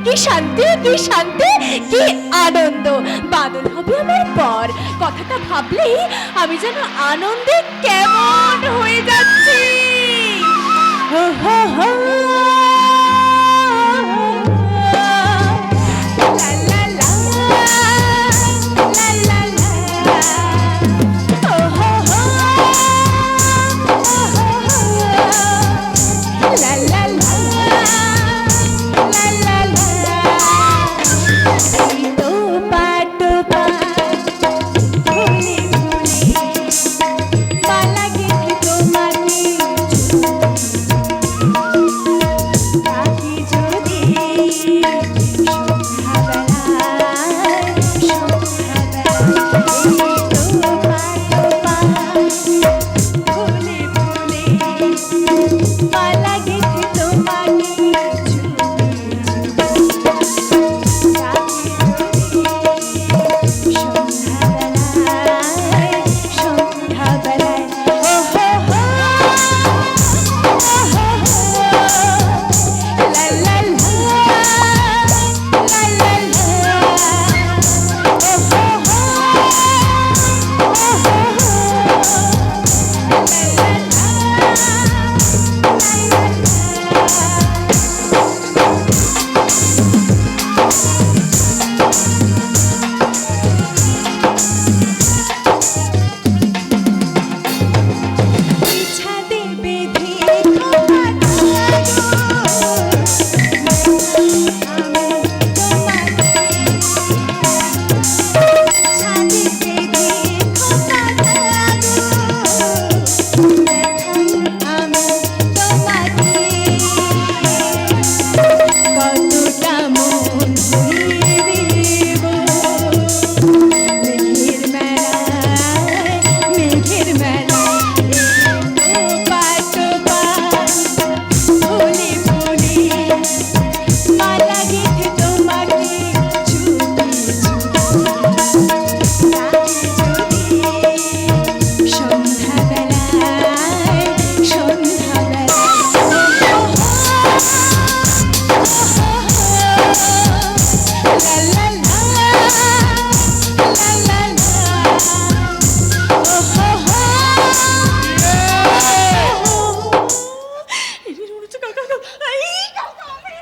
কি শান্তি, কি শান্তি, কি আনন্দ! বাদল হবে আমার পর। কথাটা ভাবলেই আমি যেন আনন্দে কেমন হয়ে যাচ্ছি। হো হো হো। লা লা লা, লা লা লা। হো হো হো, লা লা লা।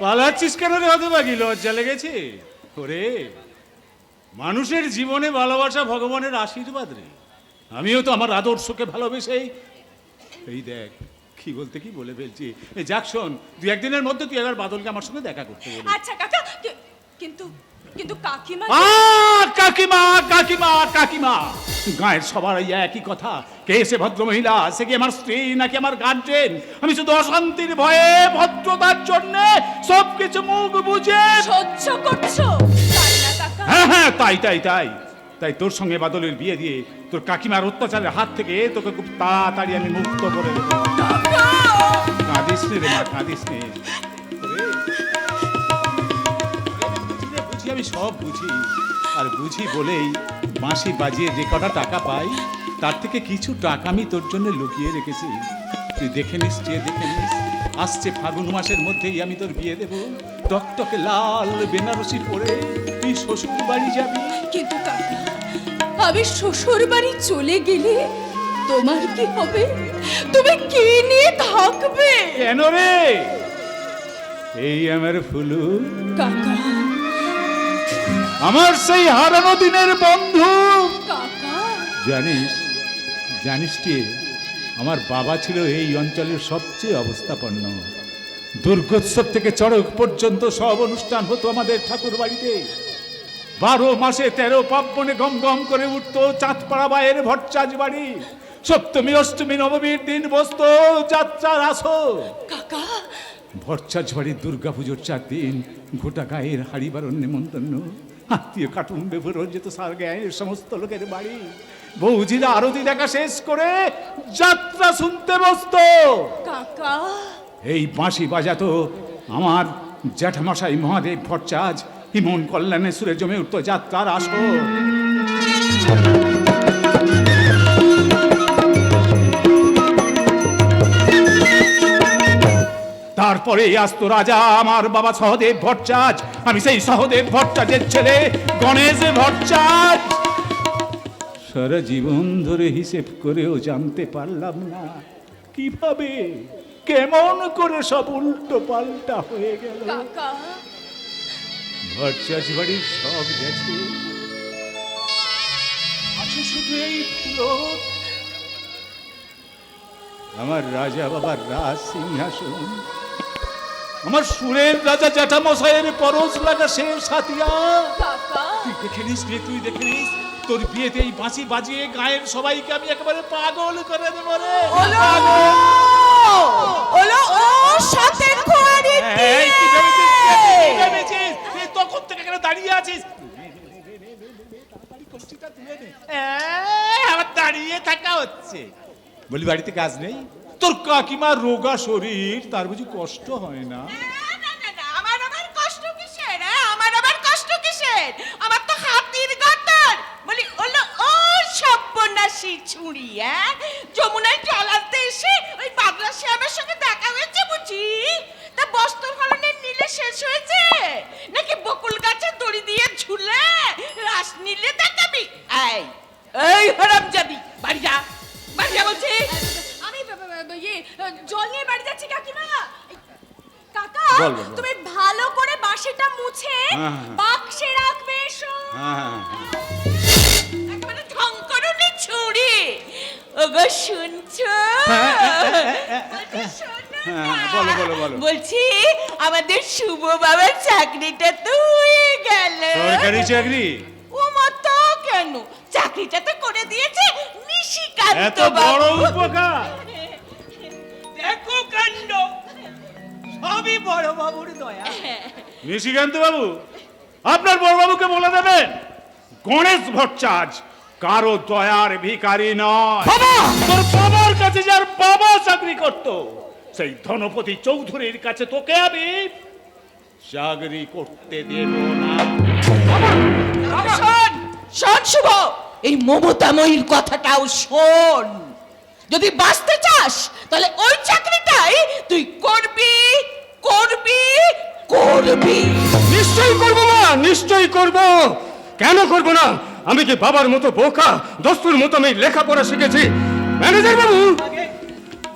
পালাচ্ছিস কেন রে হতভাগী? লজ্জা লেগেছে? ওরে, মানুষের জীবনে ভালোবাসা ভগবানের আশীর্বাদ রে। আমিও তো আমার আদর্শকে ভালোবেসেই এই দেখ কি বলতে কি বলে ফেলছি। এই যাক শোন, 2-1 দিনের মধ্যে তুই এবার বাদলকে আমার সঙ্গে দেখা করতে বলি। আচ্ছা কাকা, কিন্তু কিন্তু কাকিমা কাকিমা কাকিমা কাকিমা, গায়ের সবার এই একই কথা। কে সে ভদ্র মহিলা? সে কি আমার স্ত্রী নাকি আমার গার্জেন? আমি শুধু অশান্তির ভয়ে, ভদ্রতার জন্য সবকিছু মুখ বুঝে সহ্য করছো, তাই না কাকা? হ্যাঁ হ্যাঁ, তাই তাই তাই তাই তোর সঙ্গে বাদলের বিয়ে দিয়ে তোর কাকিমার অত্যাচারের হাত থেকে তোকে খুব তাড়াতাড়ি আমি মুক্ত করে দেবো। কাঁদিস নে রে মা, কাঁদিস নে। বুঝি, আমি সব বুঝি, আর বুঝি বলেই বাঁশি বাজিয়ে যে কটা টাকা পাই তার থেকে কিছু টাকা আমি তোর জন্য লুকিয়ে রেখেছি। তুই দেখে নিস, চেয়ে দেখে নিস। আসছে ফাগুন মাসের মধ্যেই আমি তোর বিয়ে দেবো। টকটকে লাল বেনারসি পরে তুই শ্বশুর বাড়ি যাবি। কিন্তু কাকা, আমি শ্বশুর বাড়ি চলে গেলে তোমার কি হবে? তুমি কি নিয়ে থাকবে? কেন রে? এই আমার ফুলু, কাকা, আমার সেই হারানো দিনের বন্ধু। কাকা, জানিস জানিস কি, আমার বাবা ছিল এই অঞ্চলের সবচেয়ে অবস্থাপন্ন। দুর্গোৎসব থেকে চড়ক পর্যন্ত সব অনুষ্ঠান হতো আমাদের ঠাকুর বাড়িতে। 12 মাসে 13 পার্বণে গম গম করে উঠতো চাঁদপাড়া বায়ের ভট্টাচ বাড়ি। সপ্তমী অষ্টমী নবমীর দিন বসতো যাত্রার আসর। কাকা, ভট্টাচ বাড়ির দুর্গাপুজোর 4 দিন গোটা গায়ের হাড়ি বারণ নেমন্তন্ন। আত্মীয় কাটুন বেভর যেত সার গায়ের সমস্ত লোকের বাড়ি। বৌজিরা আরতি দেখা শেষ করে যাত্রা শুনতে বসতো। কাকা, এই বাঁশি বাজাতো আমার জ্যাঠামশাই মহাদেব ভট্টাচ। হিমন কল্যাণে সুরে জমে উঠতো যাত্রার আসর। তারপরে আসতো রাজা আমার বাবা সহদেব ভট্টাচ। আমি সেই সহদেব ভট্টাচের ছেলে গণেশ ভট্টাচ। সারা জীবন ধরে হিসেব করেও জানতে পারলাম না কিভাবে, কেমন করে সব উল্টো পাল্টা হয়ে গেল। কাকা, ভট্টাচ বাড়ির সব গেছে, আছে শুধু এই ফুলক। আমার রাজা বাবার রাজ সিংহাসন, আমার সুরের রাজা জ্যাঠামশাইয়ের পরশ লাগা শেষ হাতিয়া। কাকা, তুই দেখে নিস রে, তুই দেখে নিস। তোর বিয়েতে এই বাঁশি বাজিয়ে গায়ের সবাইকে আমি একেবারে পাগল করে দেবো রে। ওলো ও সাথের খোয়ারি এই কি ভেবেছিস? কি ভেবেছিস? তুই তখন থেকে কেন দাঁড়িয়ে আছিস? আমার দাঁড়িয়ে থাকা হচ্ছে। বলি বাড়িতে কাজ নেই? তোর কাকিমার রোগা শরীর, তার বুঝি কষ্ট হয় না? আমার আবার কষ্ট কিসের? আমার আবার কষ্ট কিসের? আমার তো হাতির গর্দন। বলি ওলো ও সর্বনাশী ছুরি, যমুনায় জল আনতে এসে ওই বাদলা শ্যামের সঙ্গে দেখা হয়েছে বুঝি? তা বস্ত্র হরণের নীলে শেষ হয়েছে নাকি বকুল গাছে দড়ি দিয়ে ঝুলে রাস নীলে দেখাবি? এই হারামজাদি, বাড়ি যা, বাড়ি যা বলছি। আমি জল নিয়ে বাড়ি যাচ্ছি কাকিমা। কাকা, বল, বল, বল। তুমি ভালো করে বাঁশিটা মুছে হ্যাঁ। বাক্সে রাখবে। এসো। একেবারে ঢং করুনি ছুরি। ওগো শুনছো? বলছি, শোনো না। বলো বলো বলো। বলছি আমাদের শুভ বাবার চাকরিটা তো হয়ে গেল। সরকারি চাকরি? ও মতো কেন, চাকরিটা তো করে দিয়েছে নিশিকান্ত এত বড় উপকার? দেখো কাণ্ড, সবই বড় বাবুর দয়া। নিশিকান্ত বাবু, আপনার বড় বাবুকে বলে দেবেন গণেশ ভট্টাচ কারো দয়ার ভিখারি নয়। তোর বাবার কাছে যার বাবা চাকরি করত, সেই ধনপতি চৌধুরীর কাছে তোকে আমি চাকরি করতে দেব না। শোন শোন শুভ, এই মমতাময়ীর কথাটাও শোন। যদি বাঁচতে চাস তাহলে ওই চাকরিটাই তুই করবি করবি করবি। নিশ্চয়ই করবো মা, নিশ্চয়ই করব। কেন করব না? আমি কি বাবার মতো বোকা? দস্তুর মতো আমি লেখাপড়া শিখেছি। ম্যানেজার বাবু,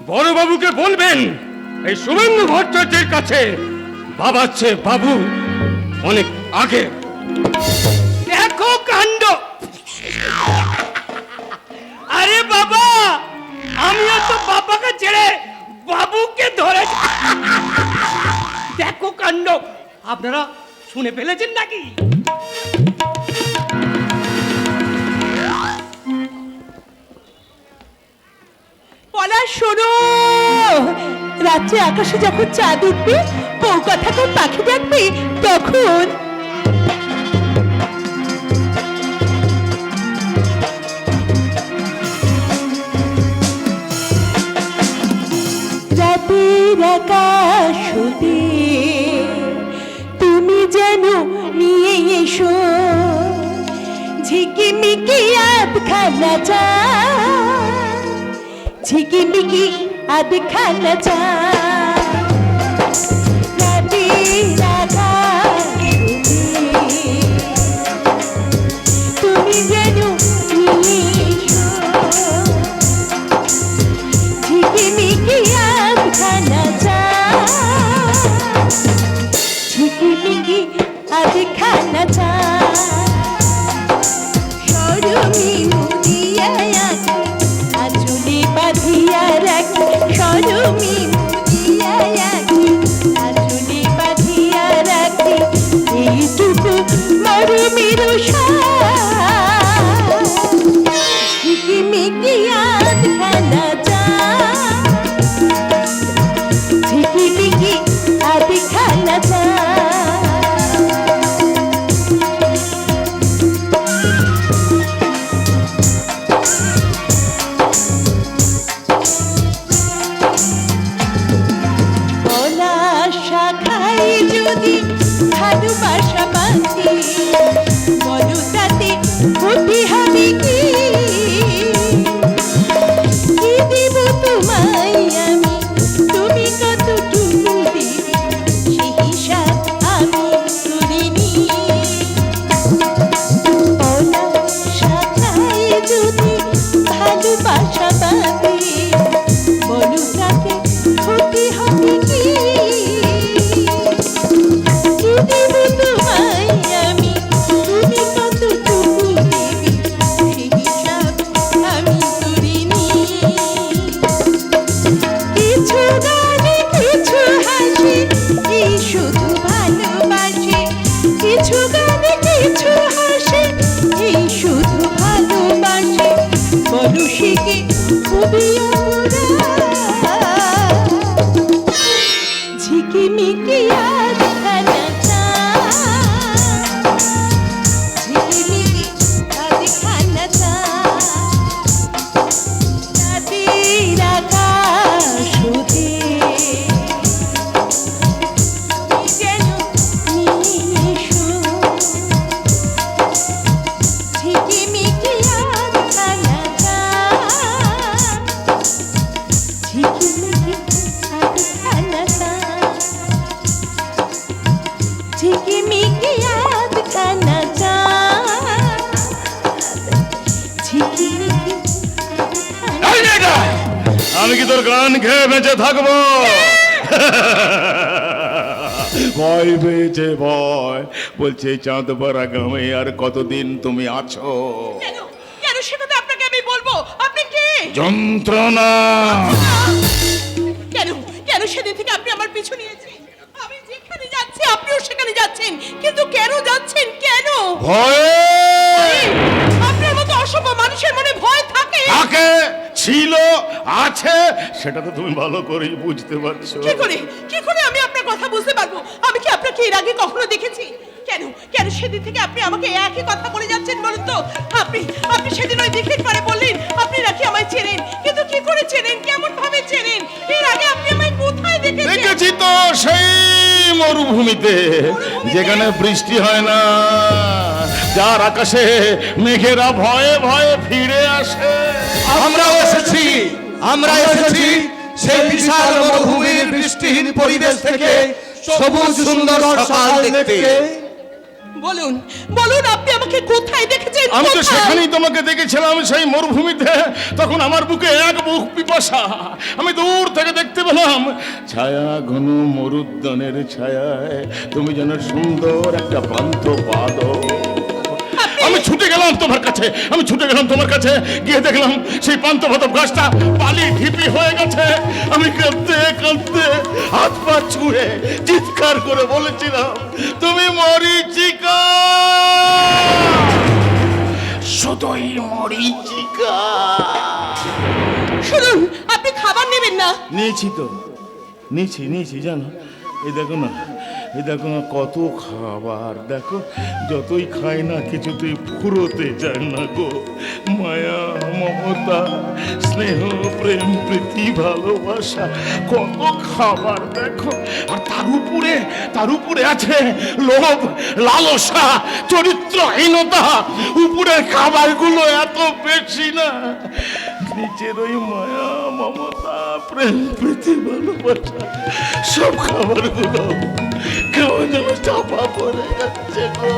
বড় বাবুকে বলবেন এই শুভেন্দু ভট্টাচার্যের কাছে বাবার চেয়ে বাবু অনেক আগে। দেখো কাণ্ড। আরে বাবা, আমিও তো বাবাকে ছেড়ে বাবুকে ধরে। দেখো কাণ্ড। আপনারা শুনে ফেলেছেন নাকি? পলাশ শোনো, রাত্রে আকাশে যখন চাঁদ উঠবে, বউ কথাকে পাখি ডাকবে, তখন রাতের আকাশ হতে তুমি যেন নিয়ে এসো ঝিকিমিকি আধখানা চা, ঝিকিমিকি আধখানা চা। রাতের আকাশ হতে তুমি যেন নিয়ে এসো ঝিকিমিকি আধখানা চা, ঝিকিমিকি আধখানা চা। সরমি মুদিয়া রাখি আঁচলে বাঁধিয়া রাখি, সরমি মুদিয়া রাখি আঁচলে বাঁধিয়া রাখি, এইটুকু মরমির ঝিকিমিকি আধখানা চা, ঝিকিমিকি আধখানা চা। পলাশ শাখায় যদি ভালোবাসা বাঁধি, বলো তাতে ক্ষতি হবে কি? কি দেব তোমায় আমি, তুমি কতটুকু দেবে, সে হিসাব আমি করিনি। পলাশ শাখায় যদি ভালোবাসা বাঁধি, বলো তাতে ক্ষতি হবে কি? কি দেব তোমায় আমি, তুমি কতটুকু দেবে, সে হিসাব আমি করিনি। কিছু গানে কিছু হাসি, এই শুধু ভালোবাসে, কিছু গানে কিছু হাসি, এই শুধু ভালোবাসে, বলো সে কি খুবই অপরাধ? ঝিকিমিকি আধখানা চা, ঝিকিমিকি আধখানা চা। রাতের আকাশ হতে তুমি যেন নিয়ে এসো ঝিকিমিকি আধখানা চা, ঝিকিমিকি আধখানা চা, ঝিকিমিকি আধখানা চা, ঝিকিমিকি আধখানা এই মেয়েটা, আমি কি তোর গান খেয়ে বেঁচে থাকবো? ভয় পেয়েছে ভয়, বলছে এই চাঁদ পাড়া গ্রামে আর কতদিন তুমি আছো? কেন কেন সে কথা আপনাকে আমি বলবো? আপনি কে? যন্ত্রণা। কেন কেন সেদিন থেকে আপনি আমার পিছু নিয়েছেন? আমি যেখানে যাচ্ছি আপনিও সেখানে যাচ্ছেন, কিন্তু কেন যাচ্ছেন? কেন? ভয়ে আপনার মতো অসভ্য মানুষের মনে ভয় থাকে? থাকে, ছিল, আছে, সেটা তো তুমি ভালো করেই বুঝতে পারছো। কি করে আমি আপনার কথা বুঝতে পারবো? আমি কি আপনাকে এর আগে কখনো দেখেছি? কেন কেন সেদিন থেকে আপনি আমাকে একই কথা বলে যাচ্ছেন বলুন তো? আপনি আপনি সেদিন ওই দিকের পারে বললেন আপনি নাকি আমায় চেনেন, কিন্তু কি করে চেনেন, কেমন ভাবে চেনেন? এর আগে আপনি আমায় কোথায় দেখেছেন? দেখেছি তো সেই মরুভূমিতে, যেখানে বৃষ্টি হয় না, যার আকাশে মেঘেরা ভয়ে ভয়ে ফিরে আসে। আমরাও এসেছি, আমরা এসেছি সেই বিশাল মরুভূমির বৃষ্টিহীন পরিবেশ থেকে সবুজ সুন্দর সকাল দেখতে। বলুন বলুন আপনি আমাকে কোথায় দেখেছেন? আমি তো কোথায়? সেখানেই তোমাকে দেখেছিলাম, সেই মরুভূমিতে। তখন আমার বুকে এক বুক পিপাসা। আমি দূর থেকে দেখতে পেলাম ছায়া ঘন মরুদ্যানের ছায়ায় তুমি যেন সুন্দর একটা পান্থ পাদ। আমি ছুটে গেলাম তোমার কাছে, গিয়ে দেখলাম সেই পান্থপথব গাছটা বালি ঢিপি হয়ে গেছে। আমি কাঁদতে কাঁদতে হাত পা ছুঁড়ে চিৎকার করে বলেছিলাম, তুমি মরীচিকা, শুধুই মরীচিকা। শুনুন, আপনি খাবার নেবেন না? নিয়েছি তো, নিয়েছি জানো, এই দেখো না কত খাবার, দেখো যতই খাই না কিছুতেই ফুরোতে যায় না গো। মায়া, মমতা, স্নেহ, প্রেম, প্রীতি, ভালোবাসা, কত খাবার দেখো। আর তার উপরে আছে লোভ, লালসা, চরিত্রহীনতা। উপরের খাবারগুলো এত বেশি না, নিচের ওই মায়া, মমতা, প্রেম, প্রীতি, ভালোবাসা সব খাবারগুলো কেমন যেন চাপা পড়ে যাচ্ছে গো,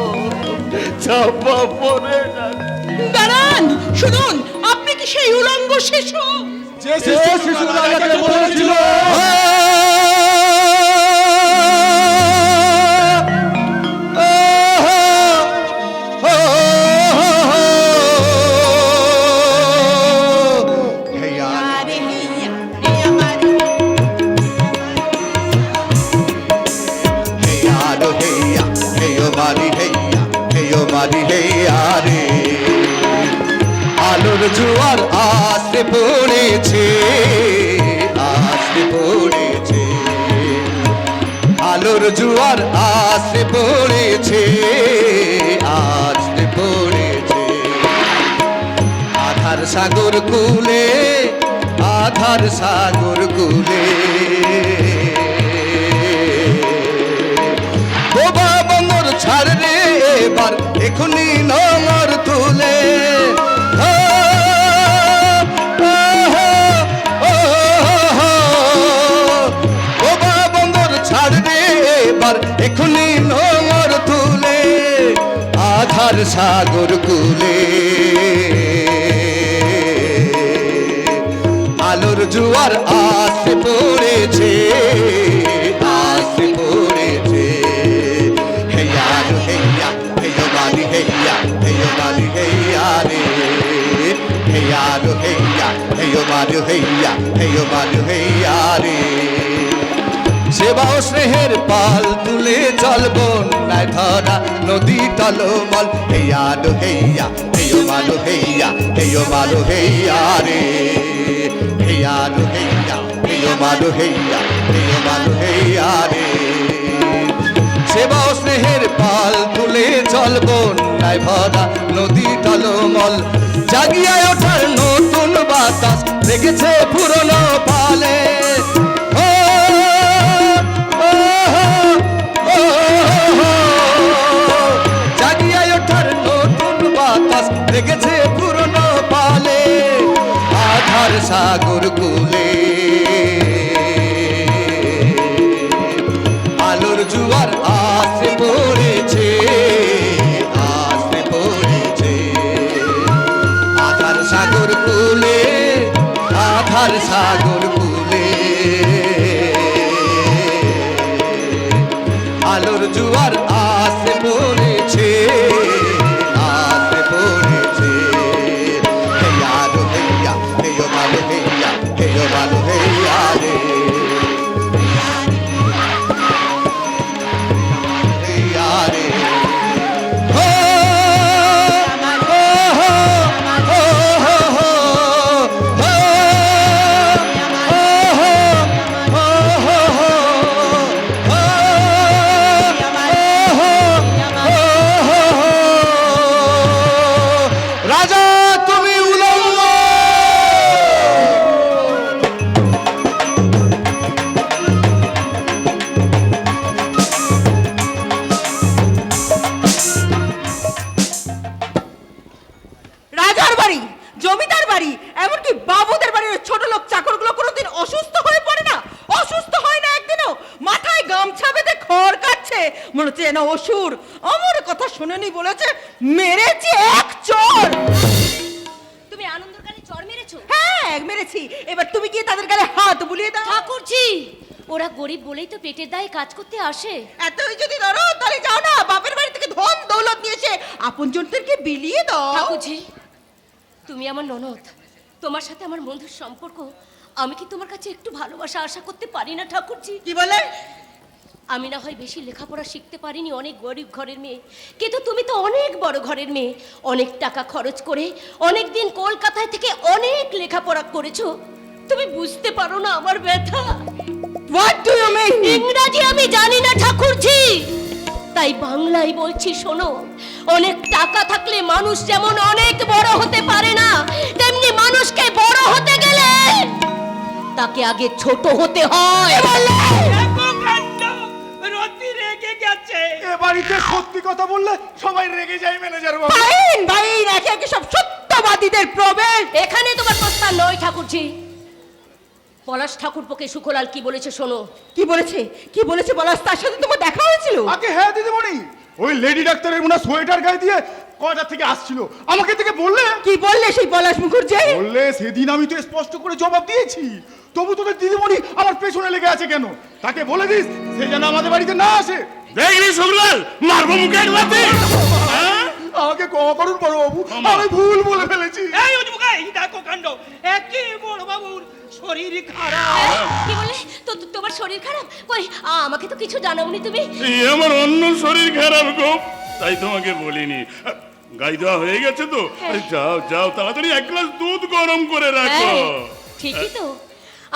চাপা পড়ে যাচ্ছে। দাঁড়ান, শুনুন, আপনি কি সেই উলঙ্গ শিশু? যে শিশু রাজাকে বলেছিল আরে হেইয়া, হে আমার আলোর জোয়ার আসতে পড়েছে, আলোর জোয়ার আসতে পড়েছে, আধার সাগর কুলে, বোবা বন্দর ছাড় রে এবার, এখনই নমর তুলে। বোবা বন্দর ছাড় রে এবার, এখনই নমর তুলে, আধার সাগর কুলে। আলোর জোয়ার আসতে পড়েছে, হেইয়া, হেইয়ো বালি হেইয়া, হেইয়ো বালি হেইয়া রে, হেইয়ো বালি হেইয়া, হেইয়ো বালি হেইয়া রে। সেবা ও স্নেহের পাল তুলে চলবো নাই ধরা নদী টলমল। হেইয়া, হেইয়ো বালো হেইয়া, হেইয়ো বালো হেইয়া রে, হেইয়ো বালো হেইয়া, হেইয়ো বালো হেইয়া রে। সেবা ও স্নেহের পাল তুলে চলবো নাই ভরা নদী টলমল। জাগিয়া ওঠার নতুন বাতাস লেগেছে পুরনো পালে। জাগিয়া ওঠার নতুন বাতাস লেগেছে পুরনো পালে, আধার সাগর কুলে। আলোর জোয়ার আসতে পড়েছে, আধার সাগর কুলে, আলোর জোয়ার আসতে পড়েছে, হেইয়া, হেইয়ো বালো হেইয়া, হেইয়ো বালো হেইয়া রে, রাজা তুমি উলঙ্গ। রাজার বাড়ি, জমিদার বাড়ি, এমনকি বাবুদের বাড়ির ছোট লোক চাকরগুলো কোনোদিন অসুস্থ হয়ে পড়ে না? অসুস্থ হয় না একদিনও? মাথায় গামছা বেঁধে খড় কাটছে, মনে হচ্ছে না অসুর। আমার কথা শুনেনি বলেছে মেরেছে এক চোর। তুমি আনন্দর গালে চড় মেরেছো? হ্যাঁ মেরেছি, এবার তুমি গিয়ে তাদের গালে হাত বুলিয়ে দাও। ঠাকুরজি, ওরা গরিব বলেই তো পেটের দায়ে কাজ করতে আসে। এতই যদি ধরো তাহলে যাও না, বাপের বাড়ি থেকে ধন দৌলত নিয়ে এসে আপনজনদেরকে বিলিয়ে দাও। ঠাকুরজি, তুমি আমার ননদ, তোমার সাথে আমার বন্ধুর সম্পর্ক, আমি কি তোমার কাছে একটু ভালোবাসা আশা করতে পারি না ঠাকুরজি? কি বলে? আমি না হয় বেশি লেখাপড়া শিখতে পারিনি, অনেক গরিব ঘরের মেয়ে, কিন্তু তুমি তো অনেক বড় ঘরের মেয়ে, অনেক টাকা খরচ করে অনেক দিন কলকাতায় থেকে অনেক লেখাপড়া করেছো। তুমি বুঝতে পারো না আমার ব্যথা। What do you mean? ইংরাজি আমি জানি না ঠাকুরজি, তাই বাংলায় বলছি শোনো। অনেক টাকা থাকলে মানুষ যেমন অনেক বড় হতে পারে না, তেমনি মানুষকে বড় হতে গেলে তাকে আগে ছোট হতে হয়। দেখো কাণ্ড, রতি রেগে গেছে। এ বাড়িতে সত্যি কথা বললে সবাই রেগে যায় ম্যানেজার বাবু। বাইন বাইন, একে একে সব সত্যবাদীদের প্রবেশ। এখানে তোমার প্রস্তাব নয় ঠাকুরজি। পলাশ ঠাকুরপোকে সুখলাল কি বলেছে শোনো। কি বলেছে? কি বলেছে বলাস? তার সাথে তোমার দেখা হয়েছিল? আগে হ্যাঁ দিদিমণি, ওই লেডি ডাক্তারের মনে সোয়েটার গায়ে দিয়ে কয়টা থেকে আসছিল, আমাকে থেকে বললে। কি বললে সেই পলাশ মুখুর্জি? বললে সেদিন আমি তো স্পষ্ট করে জবাব দিয়েছি, তবু তোদের দিদিমণি আমার পেছনে লেগে আছে কেন? তাকে বলে দিস সে যেন আমাদের বাড়িতে না আসে। দেখলি শুক্লাল, মারবো মুখে এক লাথি। হ্যাঁ? আমাকে ক্ষমা করুন বড় বাবু, আমি ভুল বলে ফেলেছি। এই উজবুকাই, দেখো কাণ্ড, একই বড় বাবুর শরীর খারাপ। কি বলে? তোমার শরীর খারাপ? কই, আমাকে তো কিছু জানাওনি তুমি। এই আমার অন্য শরীর খারাপ গো, তাই তোমাকে বলিনি। গাই দেওয়া হয়ে গেছে তো, আরে যাও যাও তাড়াতাড়ি এক গ্লাস দুধ গরম করে রাখো। হ্যাঁ, ঠিকই তো।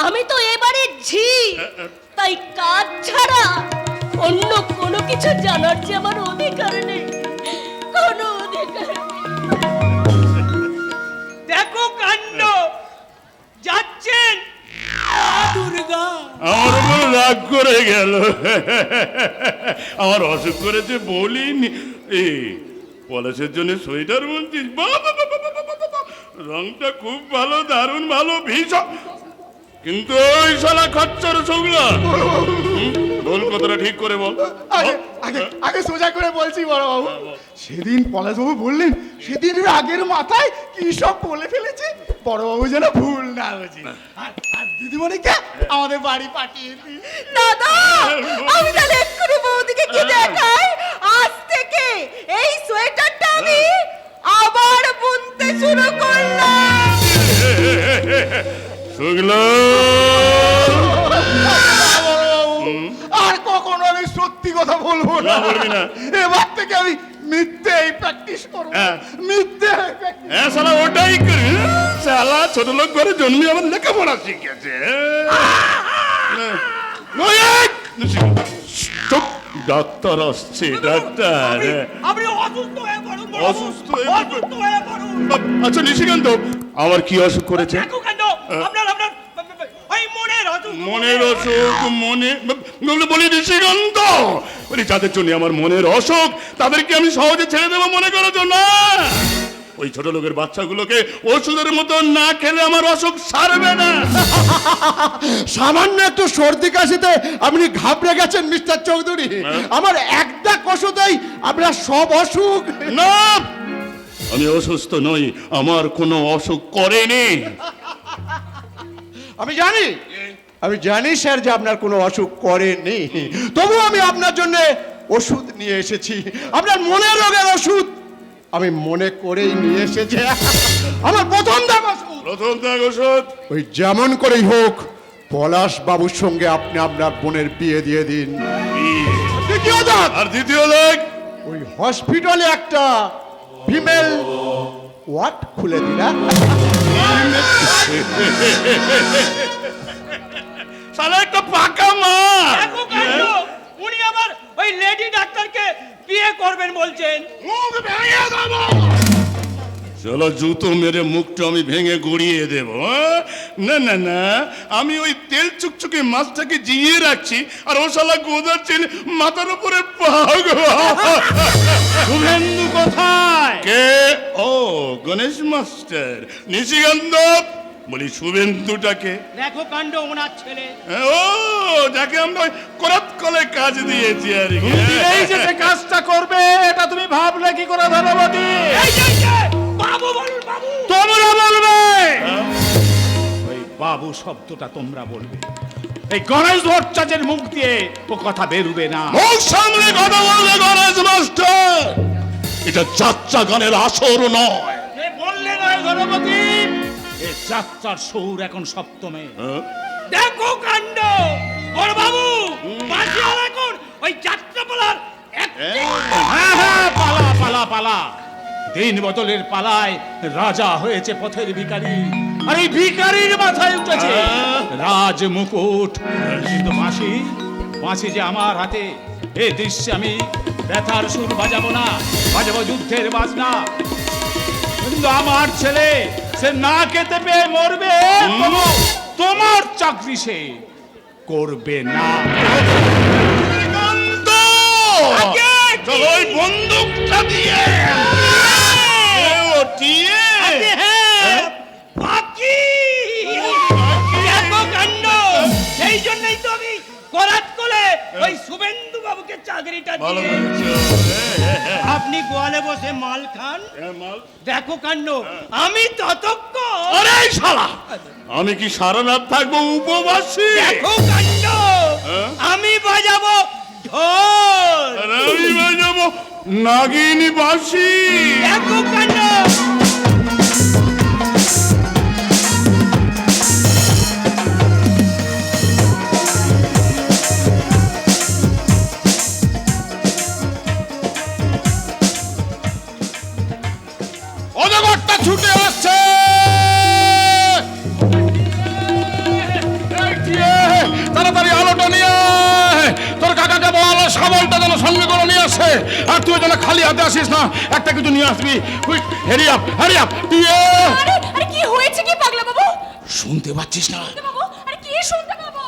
আমি তো এবারে ঝি, তাই কাজ ছাড়া অন্য কোনো কিছু জানার যে আমার অধিকার নেই, কোনো অধিকার নেই। দেখো কাণ্ড, যাচ্ছেন মা দুর্গা। আমার উপর রাগ করে গেল। আমার অসুখ করেছে বলিনি। এই পলাশের জন্য সোয়েটার বলছিস? বাবা, রংটা খুব ভালো, দারুণ ভালো, ভীষণ। কিন্তু ওই শালা খচ্চর শুকলা, বল কথাটা ঠিক করে বল। আগে আগে আগে সোজা করে বলছি বড় বাবু, সেদিন পলাশবাবু বললেন সেদিন রাগের মাথায় কি সব বলে ফেলেছে, বড় বাবু যেন ভুল না বুঝি। আর দিদিমণিকে আমাদের বাড়ি পাঠিয়ে দিই। দাদা, আমি তাহলে এক্ষুনি বৌদিকে কি দেখাই? আজ থেকে এই সোয়েটারটা আমি আবার বুনতে শুরু করলাম। শুকলা, আর কখনো আমি সত্যি কথা বলবো না। না, বলবি না। এবার থেকে আমি মিথ্যেই প্র্যাকটিস করবো, হ্যাঁ। মিথ্যে practice। হ্যাঁ শালা ওটাই করি। শালা ছোট লোক ঘরে জন্মে আমার লেখাপড়া শিখেছে। চুপ, ডাক্তার আসছে, ডাক্তার। আপনি অসুস্থ হয়ে পড়ুন বড় বাবু, অসুস্থ হয়ে অসুস্থ হয়ে পড়ুন। আচ্ছা নিশিকান্ত, আমার কি অসুখ করেছে? দেখো কাণ্ড, আপনার আপনার ওই মনের অসুখ। মনের অসুখ, মনে বলি নিশিকান্ত, বলি যাদের জন্য আমার মনের অসুখ তাদেরকে আমি সহজে ছেড়ে দেবো মনে করেছো না? ওই ছোট লোকের বাচ্চাগুলোকে ওষুধের মতো না খেলে আমার অসুখ সারবে না। সামান্য একটু সর্দি কাশিতে আপনি ঘাবড়ে গেছেন মিস্টার চৌধুরী। আমার একটা ওষুধেই আপনার সব অসুখ। না, আমি অসুস্থ নই, আমার কোনো অসুখ করেনি। আমি জানি স্যার যে আপনার কোনো অসুখ করেনি, তবু আমি আপনার জন্য ওষুধ নিয়ে এসেছি, আপনার মনের রোগের ওষুধ আমি মনে করেই নিয়ে এসেছি। আমার প্রথম দাগ ওষুধ, প্রথম দাগ ওষুধ, ওই যেমন করেই হোক পলাশ বাবুর সঙ্গে আপনি আপনার বোনের বিয়ে দিয়ে দিন। দ্বিতীয় দাগ, আর দ্বিতীয় দাগ, ওই হসপিটালে একটা ফিমেল ওয়ার্ড খুলে দিলা। শালা একটা পাকা মা। দেখো কাণ্ড, উনি আবার ওই লেডি ডাক্তারকে বিয়ে করবেন বলছেন। চলো জুতো মেরে মুখটা আমি ভেঙে গড়িয়ে দেব। না না না, আমি ওই তেল চুকচুকে মাছটাকে জিয়ে রাখছি, আর ও শালা গোদার চেন মাথার উপরে পাগ। শুভেন্দু কোথায়? কে? ও গণেশ মাস্টার। নিশিকান্ত, বলি শুভেন্দুটাকে? দেখো কাণ্ড, ওনার ছেলে। ও যাকে আমরা ওই করাত কলে কাজ দিয়েছি আর কি। এই যে সে কাজটা করবে এটা তুমি ভাবলে কি করে ধনবতী? এই যে, বাবু বলুন, বাবু। তোমরা বলবে, ওই বাবু শব্দটা তোমরা বলবে। এই গণেশ ভট্টাচার্যের মুখ দিয়ে ও কথা বেরুবে না। মুখ সামনে কথা বললে গণেশ মাস্টার, এটা যাত্রা গানের আসর নয়। এ বললে নয় গণপতি, এ যাত্রার সুর এখন সপ্তমে। দেখো কাণ্ড বড় বাবু, বাজিয়ার এখন ওই যাত্রাপালার হ্যাঁ হ্যাঁ, পালা পালা পালা। দিন বদলের পালায় রাজা হয়েছে পথের ভিখারি, আর এই ভিখারির মাথায় উঠেছে রাজ মুকুট। কিন্তু বাঁশি, বাঁশি যে আমার হাতে, এ দৃশ্যে আমি ব্যথার সুর বাজাবো না, বাজাবো যুদ্ধের বাজনা। কিন্তু আমার ছেলে সে না খেতে পেয়ে মরবে, তোমার চাকরি সে করবে না। চলো ওই বন্দুকটা দিয়ে ওটিয়ে দেখো কাণ্ড, সেই জন্যই তো আমি করাত করে ওই শুভেন্দু বাবুকে চাকরিটা দিয়ে আপনি গোয়ালে বসে মাল খান। দেখো কাণ্ড, আমি ততক্ষণ আরে শালা, আমি কি সারা রাত থাকবো উপবাসী? দেখো কাণ্ড, আমি বাজাবো ঢোল। আর আমি বাজাবো নাগিনী বাঁশি। দেখো কাণ্ড, অজগরটা ছুটে আসছে। তাড়াতাড়ি আলোটা নিয়ে আয়। তোর কাকাকে বল শাবলটা যেন সঙ্গে করে নিয়ে আসে, আর তুই যেন খালি হাতে আসিস না, একটা কিছু নিয়ে আসবি। কুইক, হেরি আপ, হেরি আপ। আরে আরে কি হয়েছে কি পাগলা বাবু? শুনতে পাচ্ছিস না? বাবু আরে কি শুনতে পাবো?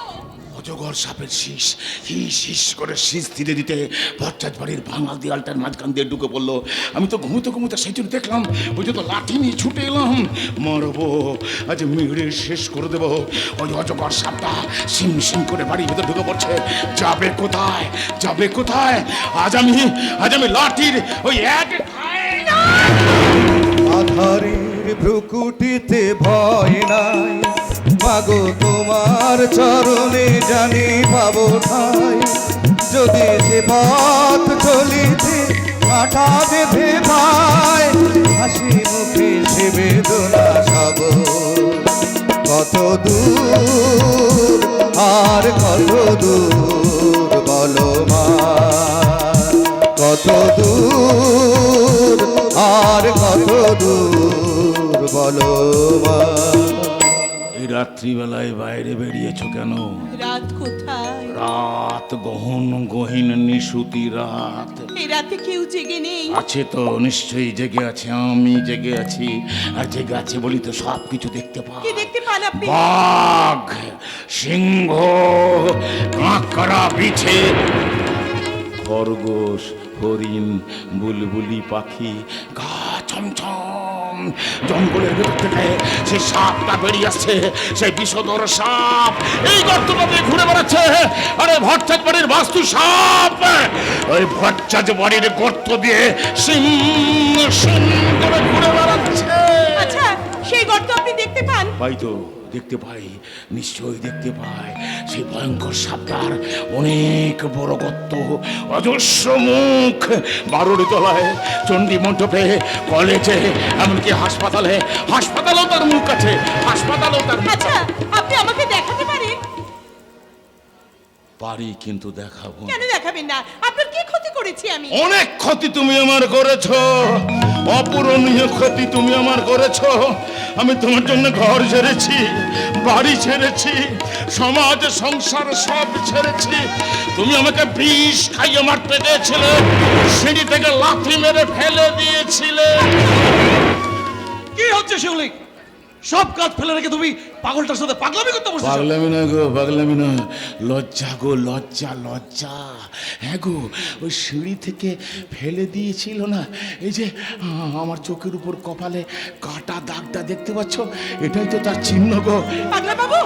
অজগর সাপের শীষ হিস হিস করে শীষ দিতে দিতে ভট্টাচ বাড়ির ভাঙা দেয়ালটার মাঝখান দিয়ে ঢুকে পড়লো। আমি তো ঘুমোতে ঘুমোতে সেই জন্য দেখলাম, ওই যে তো লাঠি নিয়ে ছুটে এলাম। মারবো, আজ মেরে শেষ করে দেবো। ওই অজগর সাপটা সিম সিম করে বাড়ির ভেতর ঢুকে পড়ছে। যাবে কোথায়, যাবে কোথায়? আজ আমি লাঠির ওই এক আধারের ভ্রুকুটিতে ভয় নাই, মাগো তোমার চরণে জানি পাবো ঠাই। যদি সে পথ চলিতে কাঁটা বেঁধে পায়, হাসি মুখে সে বেদনা সব। কত দূর আর কত দূর বলো মা, কত দূর আর কত দূর বলো মা। এই রাত্রিবেলায় বাইরে বেরিয়েছো কেন? রাত কোথায়? রাত গহীন নিশুতি রাত। এই রাতে কেউ জেগে নেই। আছে তো, নিশ্চয়ই জেগে আছে। আমি জেগে আছি, আর জেগে আছে বলি তো সব কিছু দেখতে পাই। কি দেখতে পান আপনি? বাঘ, সিংহ, কাঁকড়া, বিছে, খরগোশ, হরিণ, বুলবুলি পাখি, গা ছমছম। জঙ্গলের ভেতর থেকে সেই সাপটা বেরিয়ে আসছে, সেই বিষধর সাপ এই গর্তটা দিয়ে ঘুরে বেড়াচ্ছে। আরে ভট্টাচ বাড়ির বাস্তু সাপ, ওই ভট্টাচ বাড়ির গর্ত দিয়ে সিং সিং করে ঘুরে বেড়াচ্ছে। আচ্ছা, সেই গর্ত আপনি দেখতে পান? পাই তো, দেখতে পাই, নিশ্চয়ই দেখতে পাই। সেই ভয়ঙ্কর সাপটার অনেক বড় গর্ত, অজস্র মুখ, বারোর তলায়, চণ্ডী মণ্ডপে, কলেজে, এমনকি হাসপাতালেও তার মুখ আছে, হাসপাতালেও তার মুখ আচ্ছা, আপনি আমাকে দেখাতে পারেন? পারি, কিন্তু দেখাবো। কেন দেখাবেন না? আপনার কি ক্ষতি করেছি আমি? অনেক ক্ষতি তুমি আমার করেছো, অপূরণীয় ক্ষতি তুমি আমার করেছো। আমি তোমার জন্য ঘর ছেড়েছি, বাড়ি ছেড়েছি, সমাজ সংসার সব ছেড়েছি। তুমি আমাকে বিষ খাইয়ে মারতে দিয়েছিলে, সিঁড়ি থেকে লাথি মেরে ফেলে দিয়েছিলে। কি হচ্ছে শিউলি? সব কাজ ফেলে রেখে তুমি পাগলটার সাথে পাগলামি করতে বসেছো? পাগলামি না গো, পাগলামি না, লজ্জা গো, লজ্জা, লজ্জা। হ্যাঁ গো, ওই সিঁড়ি থেকে ফেলে দিয়েছিল না, এই যে আমার চোখের উপর কপালে কাটা দাগটা দেখতে পাচ্ছ, এটাই তো তার চিহ্ন গো। পাগলা বাবু,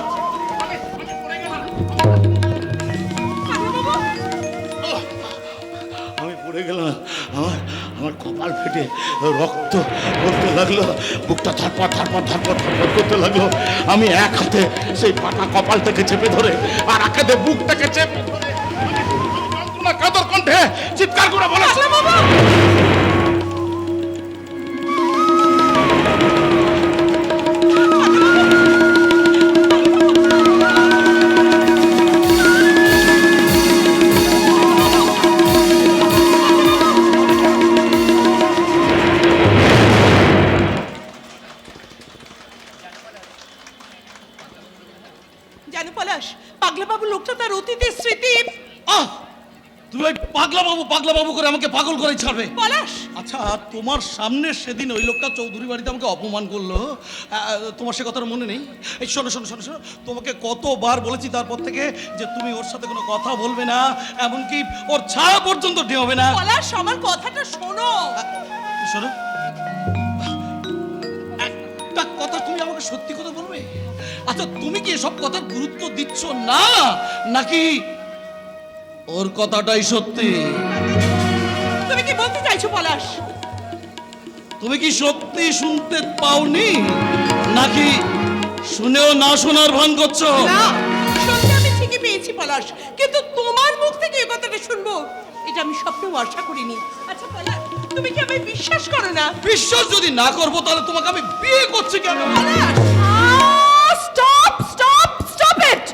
আমি পড়ে গেলাম, আমার আমার কপাল ফেটে রক্ত পড়তে লাগলো, বুকটা ধরপড় ধরপড় ধরপড় ধরপড় করতে লাগলো। আমি এক হাতে সেই পাটা কপালটাকে চেপে ধরে আর এক হাতে বুকটাকে চেপে ধরে যন্ত্রণা কাতর কণ্ঠে চিৎকার করে বলে, জানো পলাশ, পাগলা বাবু লোকটা তার অতীতের স্মৃতি। আহ, তুমি ওই পাগলা বাবু করে আমাকে পাগল করে ছাড়বে? পলাশ, আচ্ছা, তোমার সামনে সেদিন ওই লোকটা চৌধুরী বাড়িতে আমাকে অপমান করলো, তোমার সে কথাটা মনে নেই? এই শোনো শোনো শোনো শোনো, তোমাকে কতবার বলেছি তারপর থেকে যে তুমি ওর সাথে কোনো কথা বলবে না, এমনকি ওর ছায়া পর্যন্ত ঢেউবে না। পলাশ, আমার কথাটা শোনো। শোনো, একটা কথা তুমি আমাকে সত্যি কথা বলবে? আচ্ছা, তুমি কি এসব কথার গুরুত্ব দিচ্ছ না, নাকি ওর কথাটাই সত্যি? তুমি কি বলতে চাইছো পলাশ? তুমি কি সত্যি শুনতে পাওনি, নাকি শুনেও না শোনার ভান করছো? না, শুনতে আমি ঠিকই পেয়েছি পলাশ, কিন্তু তোমার মুখ থেকে এই কথাটা শুনবো এটা আমি স্বপ্নেও আশা করিনি। আচ্ছা পলাশ, তুমি কি আমায় বিশ্বাস করো না? বিশ্বাস যদি না করবো তাহলে তোমাকে আমি বিয়ে করছি কেন? পলাশ, স্টপ স্টপ স্টপ ইট!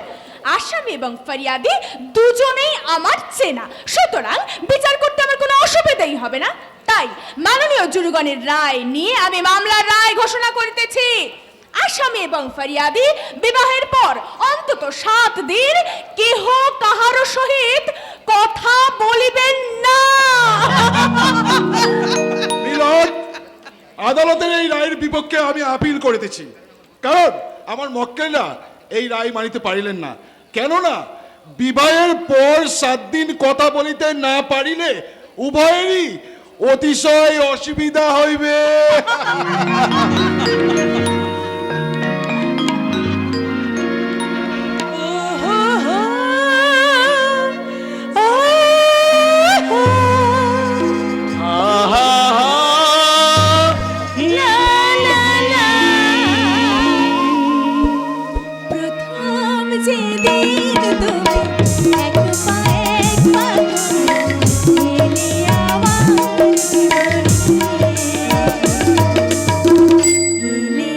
আসামি এবং ফরিয়াদি দুজনেই আমার চেনা, সুতরাং বিচার করতে আমার কোনো অসুবিধাই হবে না। তাই মাননীয় জুরিগণের রায় নিয়ে আমি মামলার রায় ঘোষণা করিতেছি। আসামি এবং ফরিয়াদি বিবাহের পর অন্তত 7 দিন কেহ কাহারও সহিত কথা বলিবেন না। মিলন, আদালতের এই রায়ের বিপক্ষে আমি আপিল করিতেছি, কারণ আমার মক্কেলরা এই রায় মানিতে পারিলেন না। কেননা বিবাহের পর 7 দিন কথা বলিতে না পারিলে উভয়েরই অতিশয় অসুবিধা হইবে। প্রথম যেদিন তুমি এক পা এলে আমার জীবনে, এলে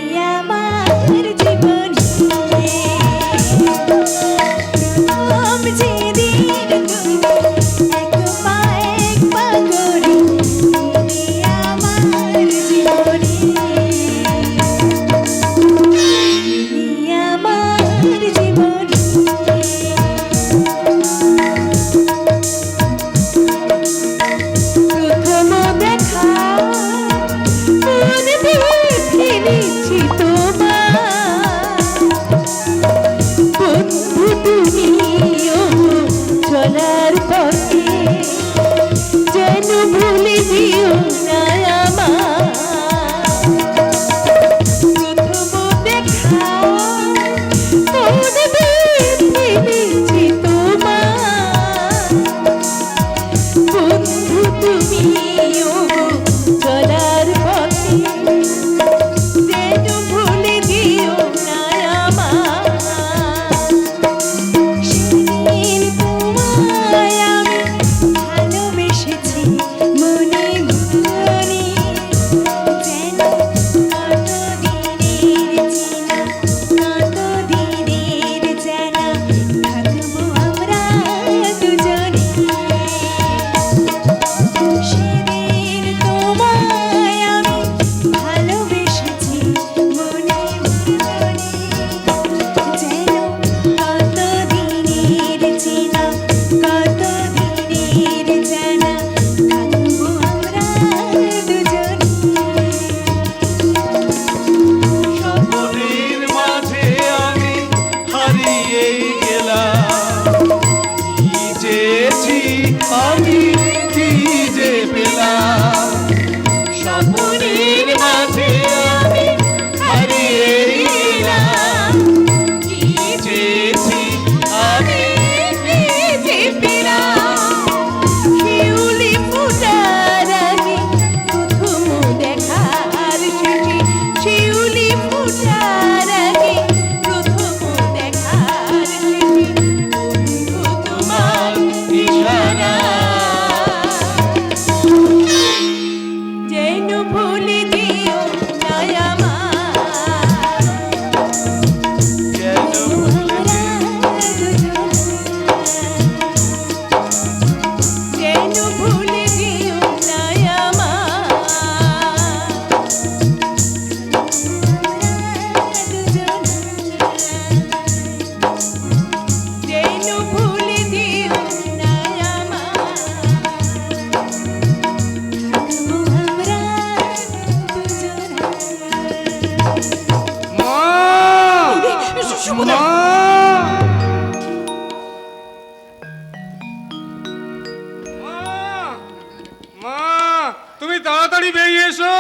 তুমি তাড়াতাড়ি বেরিয়ে এসো,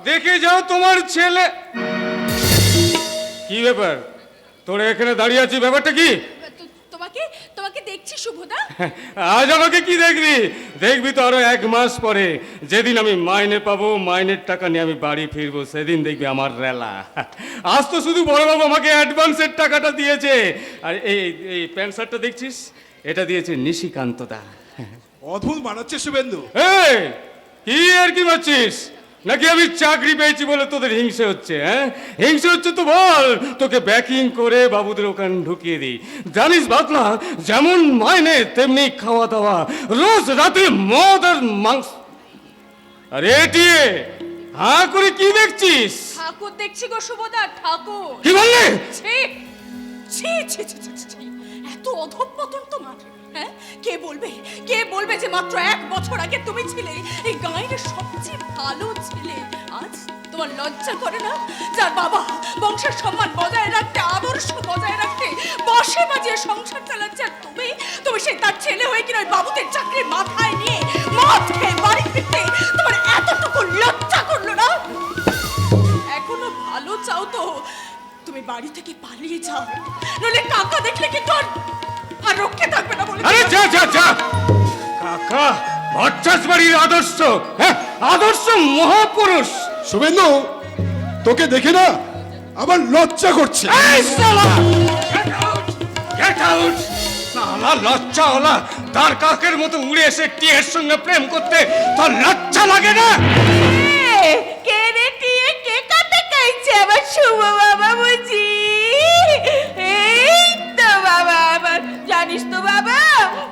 দেখে যাও তোমার ছেলে। কি ব্যাপার, তোরা এখানে দাঁড়িয়ে আছিস, ব্যাপারটা কি? তোমাকে তোমাকে দেখছি শুভদা। আজ আমাকে কি দেখবি? দেখবি তো আরো 1 মাস পরে, যেদিন আমি মাইনে পাবো, মাইনের টাকা নিয়ে আমি বাড়ি ফিরবো, সেদিন দেখবি আমার রেলা। আজ তো শুধু বড়বাবু আমাকে অ্যাডভান্সের টাকাটা দিয়েছে। আর এই এই প্যান্ট শার্টটা দেখছিস, এটা দিয়েছে নিশিকান্ত দা। অদ্ভুত মানাচ্ছে শুভেন্দু। এই, কি আর কি মারছিস? নাকি আমি চাকরি পেয়েছি বলে তোদের হিংসে হচ্ছে? হ্যাঁ, হিংসে হচ্ছে তো বল, তোকে ব্যাকিং করে বাবুদের ওখানে ঢুকিয়ে দিই। জানিস বাতলা, যেমন মাইনে তেমনি খাওয়া দাওয়া, রোজ রাতে মদ আর মাংস। আরে এটিয়ে হা করে কি দেখছিস? ঠাকুর দেখছি গো শুভদা, ঠাকুর। কি বললে? ছি ছি ছি ছি ছি, ছি, ছি। এত অধঃপতন তোমার, হ্যাঁ? কে বলবে যে মাত্র 1 বছর আগে তুমি ছিলে এই গাঁয়ের সবচেয়ে ভালো ছেলে? আজ তোমার লজ্জা করে না? যার বাবা বংশের সম্মান বজায় রাখতে, আদর্শ বজায় রাখতে বসে বাজিয়ে সংসার চালাচ্ছে, আর তুমি সেই তার ছেলে হয়ে কিনা ওই বাবুদের চাকরি মাথায় নিয়ে মদ খেয়ে বাড়ি ফিরতে তোমার এতটুকু লজ্জা করলো না? এখনো ভালো চাও তো তুমি বাড়ি থেকে পালিয়ে যাও, নইলে কাকা দেখলে কিন্তু আর রক্ষে থাকবে না বলে। আরে যা যা যা, কাকা ভট্টাচ বাড়ির আদর্শ, হ্যাঁ, আদর্শ মহাপুরুষ। শুভেন্দু, তোকে দেখে না আমার লজ্জা করছে। এই শালা, গেট আউট, গেট আউট। শালা লজ্জা হলা, তার কাকের মতো উড়ে এসে টিয়ের সঙ্গে প্রেম করতে তোর লজ্জা লাগে না? কে রে টিয়ে, কে কাতে কাইছে? আমার শুভ বাবা বুঝি? এই তো বাবা আমার। জানিস তো বাবা,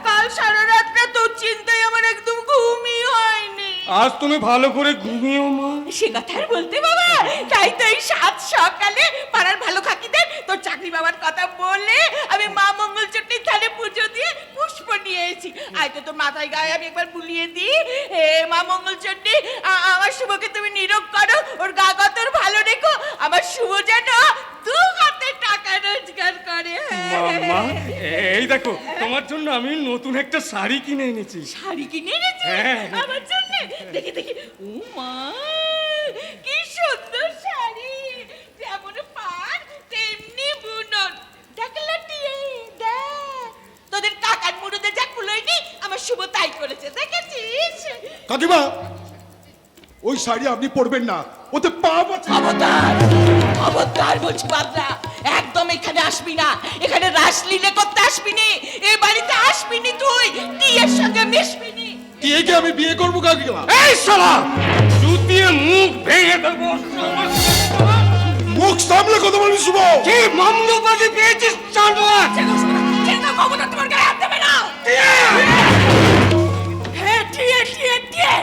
কাল সারা রাতটা তোর চিন্তায় আমার একদম ঘুমই হয়নি। আজ তুমি ভালো করে ঘুমিও মা। সে কথা আর বলতে বাবা, তাই তো এই 7 সকালে পাড়ার ভালো কাকিদের তোর চাকরি বাবার কথা বলে আমি মা মঙ্গল চণ্ডীর থানে পুজো দিয়ে পুষ্প নিয়ে এসেছি। আয় তো তোর মাথায় গায়ে আমি একবার বুলিয়ে দিই। হে মা মঙ্গল চণ্ডী, আমার শুভকে তুমি নিরোগ করো, ওর গা গতর ভালো রেখো, আমার শুভ যেন 2 হাতে টাকা রোজগার করে। মা, এই দেখো তোমার জন্য আমি নতুন একটা শাড়ি কিনে এনেছি। শাড়ি কিনে এনেছি হ্যাঁ। আমার জন্য? দেখি দেখি, ও মা, কি সুন্দর শাড়ি, যেমন পাড় তেমনি বুনন। দেখলা টিয়ে, দেখ তোদের কাকার মুড়োতে যা কুলোয়নি, আমার শুভ তাই করেছে, দেখেছিস? কাকিমা, ওই শাড়ি আপনি পরবেন না, ওতে পাপ আছে। খবরদার, খবরদার বলছি বাবরা, একদম এখানে আসবি না, এখানে রাসলীলা করতে আসবি নি, এই বাড়িতে আসবি নি, তুই টিয়ের সঙ্গে মিশবি নি। টিয়েকে আমি বিয়ে করবো কাকিমা। এই শালা, জুতিয়ে মুখ ভেঙে দেবো। মুখ সামলে কথা বলবি শুভ। কি মামলুবাজি পেয়েছিস জানোয়ার? খবরদার তোমার গায়ে হাত দেবে না। হ্যাঁ টিয়ে টিয়ে টিয়ে,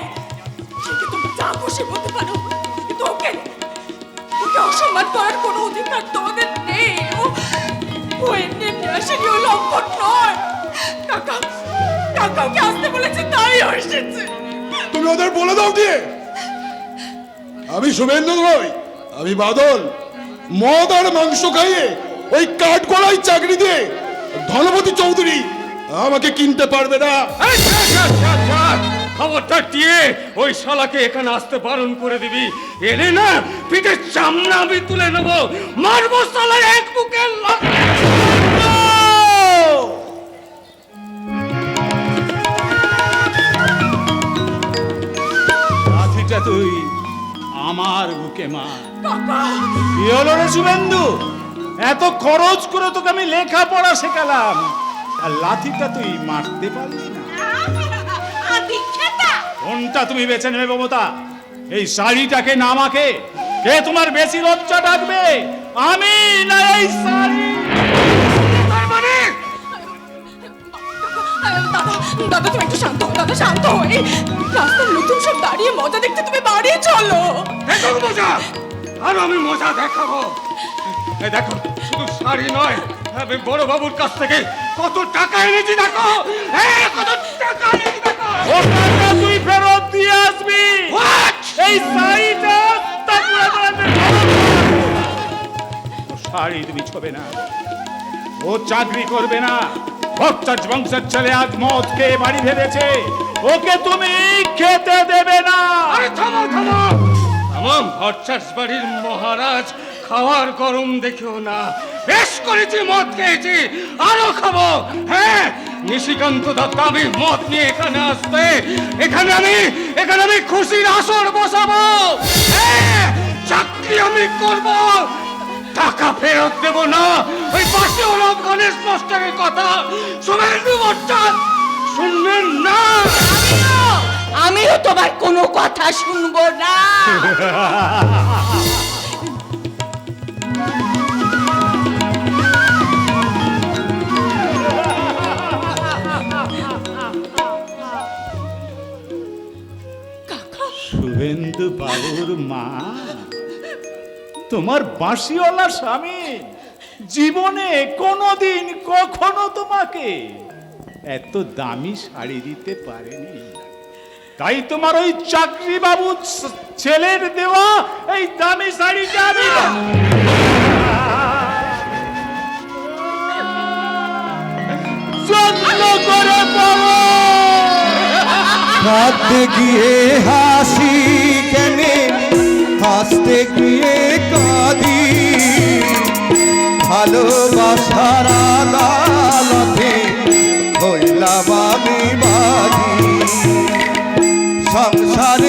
ঠিকই তুমি যা খুশি বলতে পারো, কিন্তু ওকে অসম্মান করার কোনো অধিকার তোমাদের নেই। ও এমনি এমনি আসেনি, ও লম্পট নয়। কাকা কাকাকে আসতে বলেছে, তাই এসেছে। তুমি ওদের বলে দাও দিয়ে, আমি শুভেন্দু নই, আমি বাদল। মদ আর মাংস খাইয়ে ওই কাঠ গড়াই চাকরি দিয়ে ধনপতি চৌধুরী আমাকে কিনতে পারবে না। এই যা, যা, যা, যা। খবরদার দিয়ে ওই শালাকে এখানে আসতে বারণ করে দিবি। এলে না পিঠের চামড়া আমি তুলে নেবো, মারবো শালার এক বুকে। লাঠিটা তুই আমার বুকে মার। কাকা কি হলো রে শুভেন্দু? এত খরচ করে তোকে আমি লেখাপড়া শেখালাম, আর লাঠিটা তুই মারতে পারলি না? আদি খেতা কোনটা তুমি বেছে নেবে মমতা? এই শাড়িটাকে না আমাকে? কে তোমার বেশি লজ্জা ডাকবে, আমি না এই শাড়ি? তার মানে দাদা তুমি একটু শান্ত হও, দাদা শান্ত হও। এই রাস্তার নতুন সব দাঁড়িয়ে মজা দেখতে তুমি বাড়ি চলো। দেখো মজা, আর আমি মজা দেখাবো। এই দেখো, শুধু শাড়ি নয়, আমি বড় বাবুর কাছ থেকে কত টাকা এনেছি দেখো। হ্যাঁ, কত টাকা এনেছি দেখো। ও টাকা তুই ফেরত দিয়ে আসবি। এই শাড়িটা শাড়ি তুমি ছবে না, ও চাকরি করবে না। ভট্টাচ বংশের ছেলে আজ মদ খেয়ে বাড়ি ফেলেছে, ওকে তুমি খেতে দেবে না। আরে থামো থামো থামো, ভট্টাস বাড়ির মহারাজ খাওয়ার গরম দেখেও না। বেশ করেছি, মদ খেয়েছি, আরো খাবো। হ্যাঁ, নিশিকান্ত দত্ত আমি মদ নিয়ে এখানে আসবে, এখানে আমি খুশির আসর বসাবো। হ্যাঁ, চাকরি আমি করব, টাকা ফেরত দেব না। ওই পাশে ওরব গণেশ মাস্টারের কথা শুভেন্দু ভট্টাস শুনবেন না। আমিও তোমার কোনো কথা শুনবো না। শুভেন্দু বাবুর মা, তোমার বাঁশিওয়ালা স্বামী জীবনে কোনোদিন কখনো তোমাকে এত দামি শাড়ি দিতে পারেনি, তাই তোমার ওই চাকরি বাবু ছেলের দেওয়া এই দামি শাড়িটা আমি যত্ন করে পাবো। কাঁদতে গিয়ে হাসি কেনে, হাসতে গিয়ে কাঁদি, ভালোবাসার আদালতে হইলাম আমি বাদী। সংসার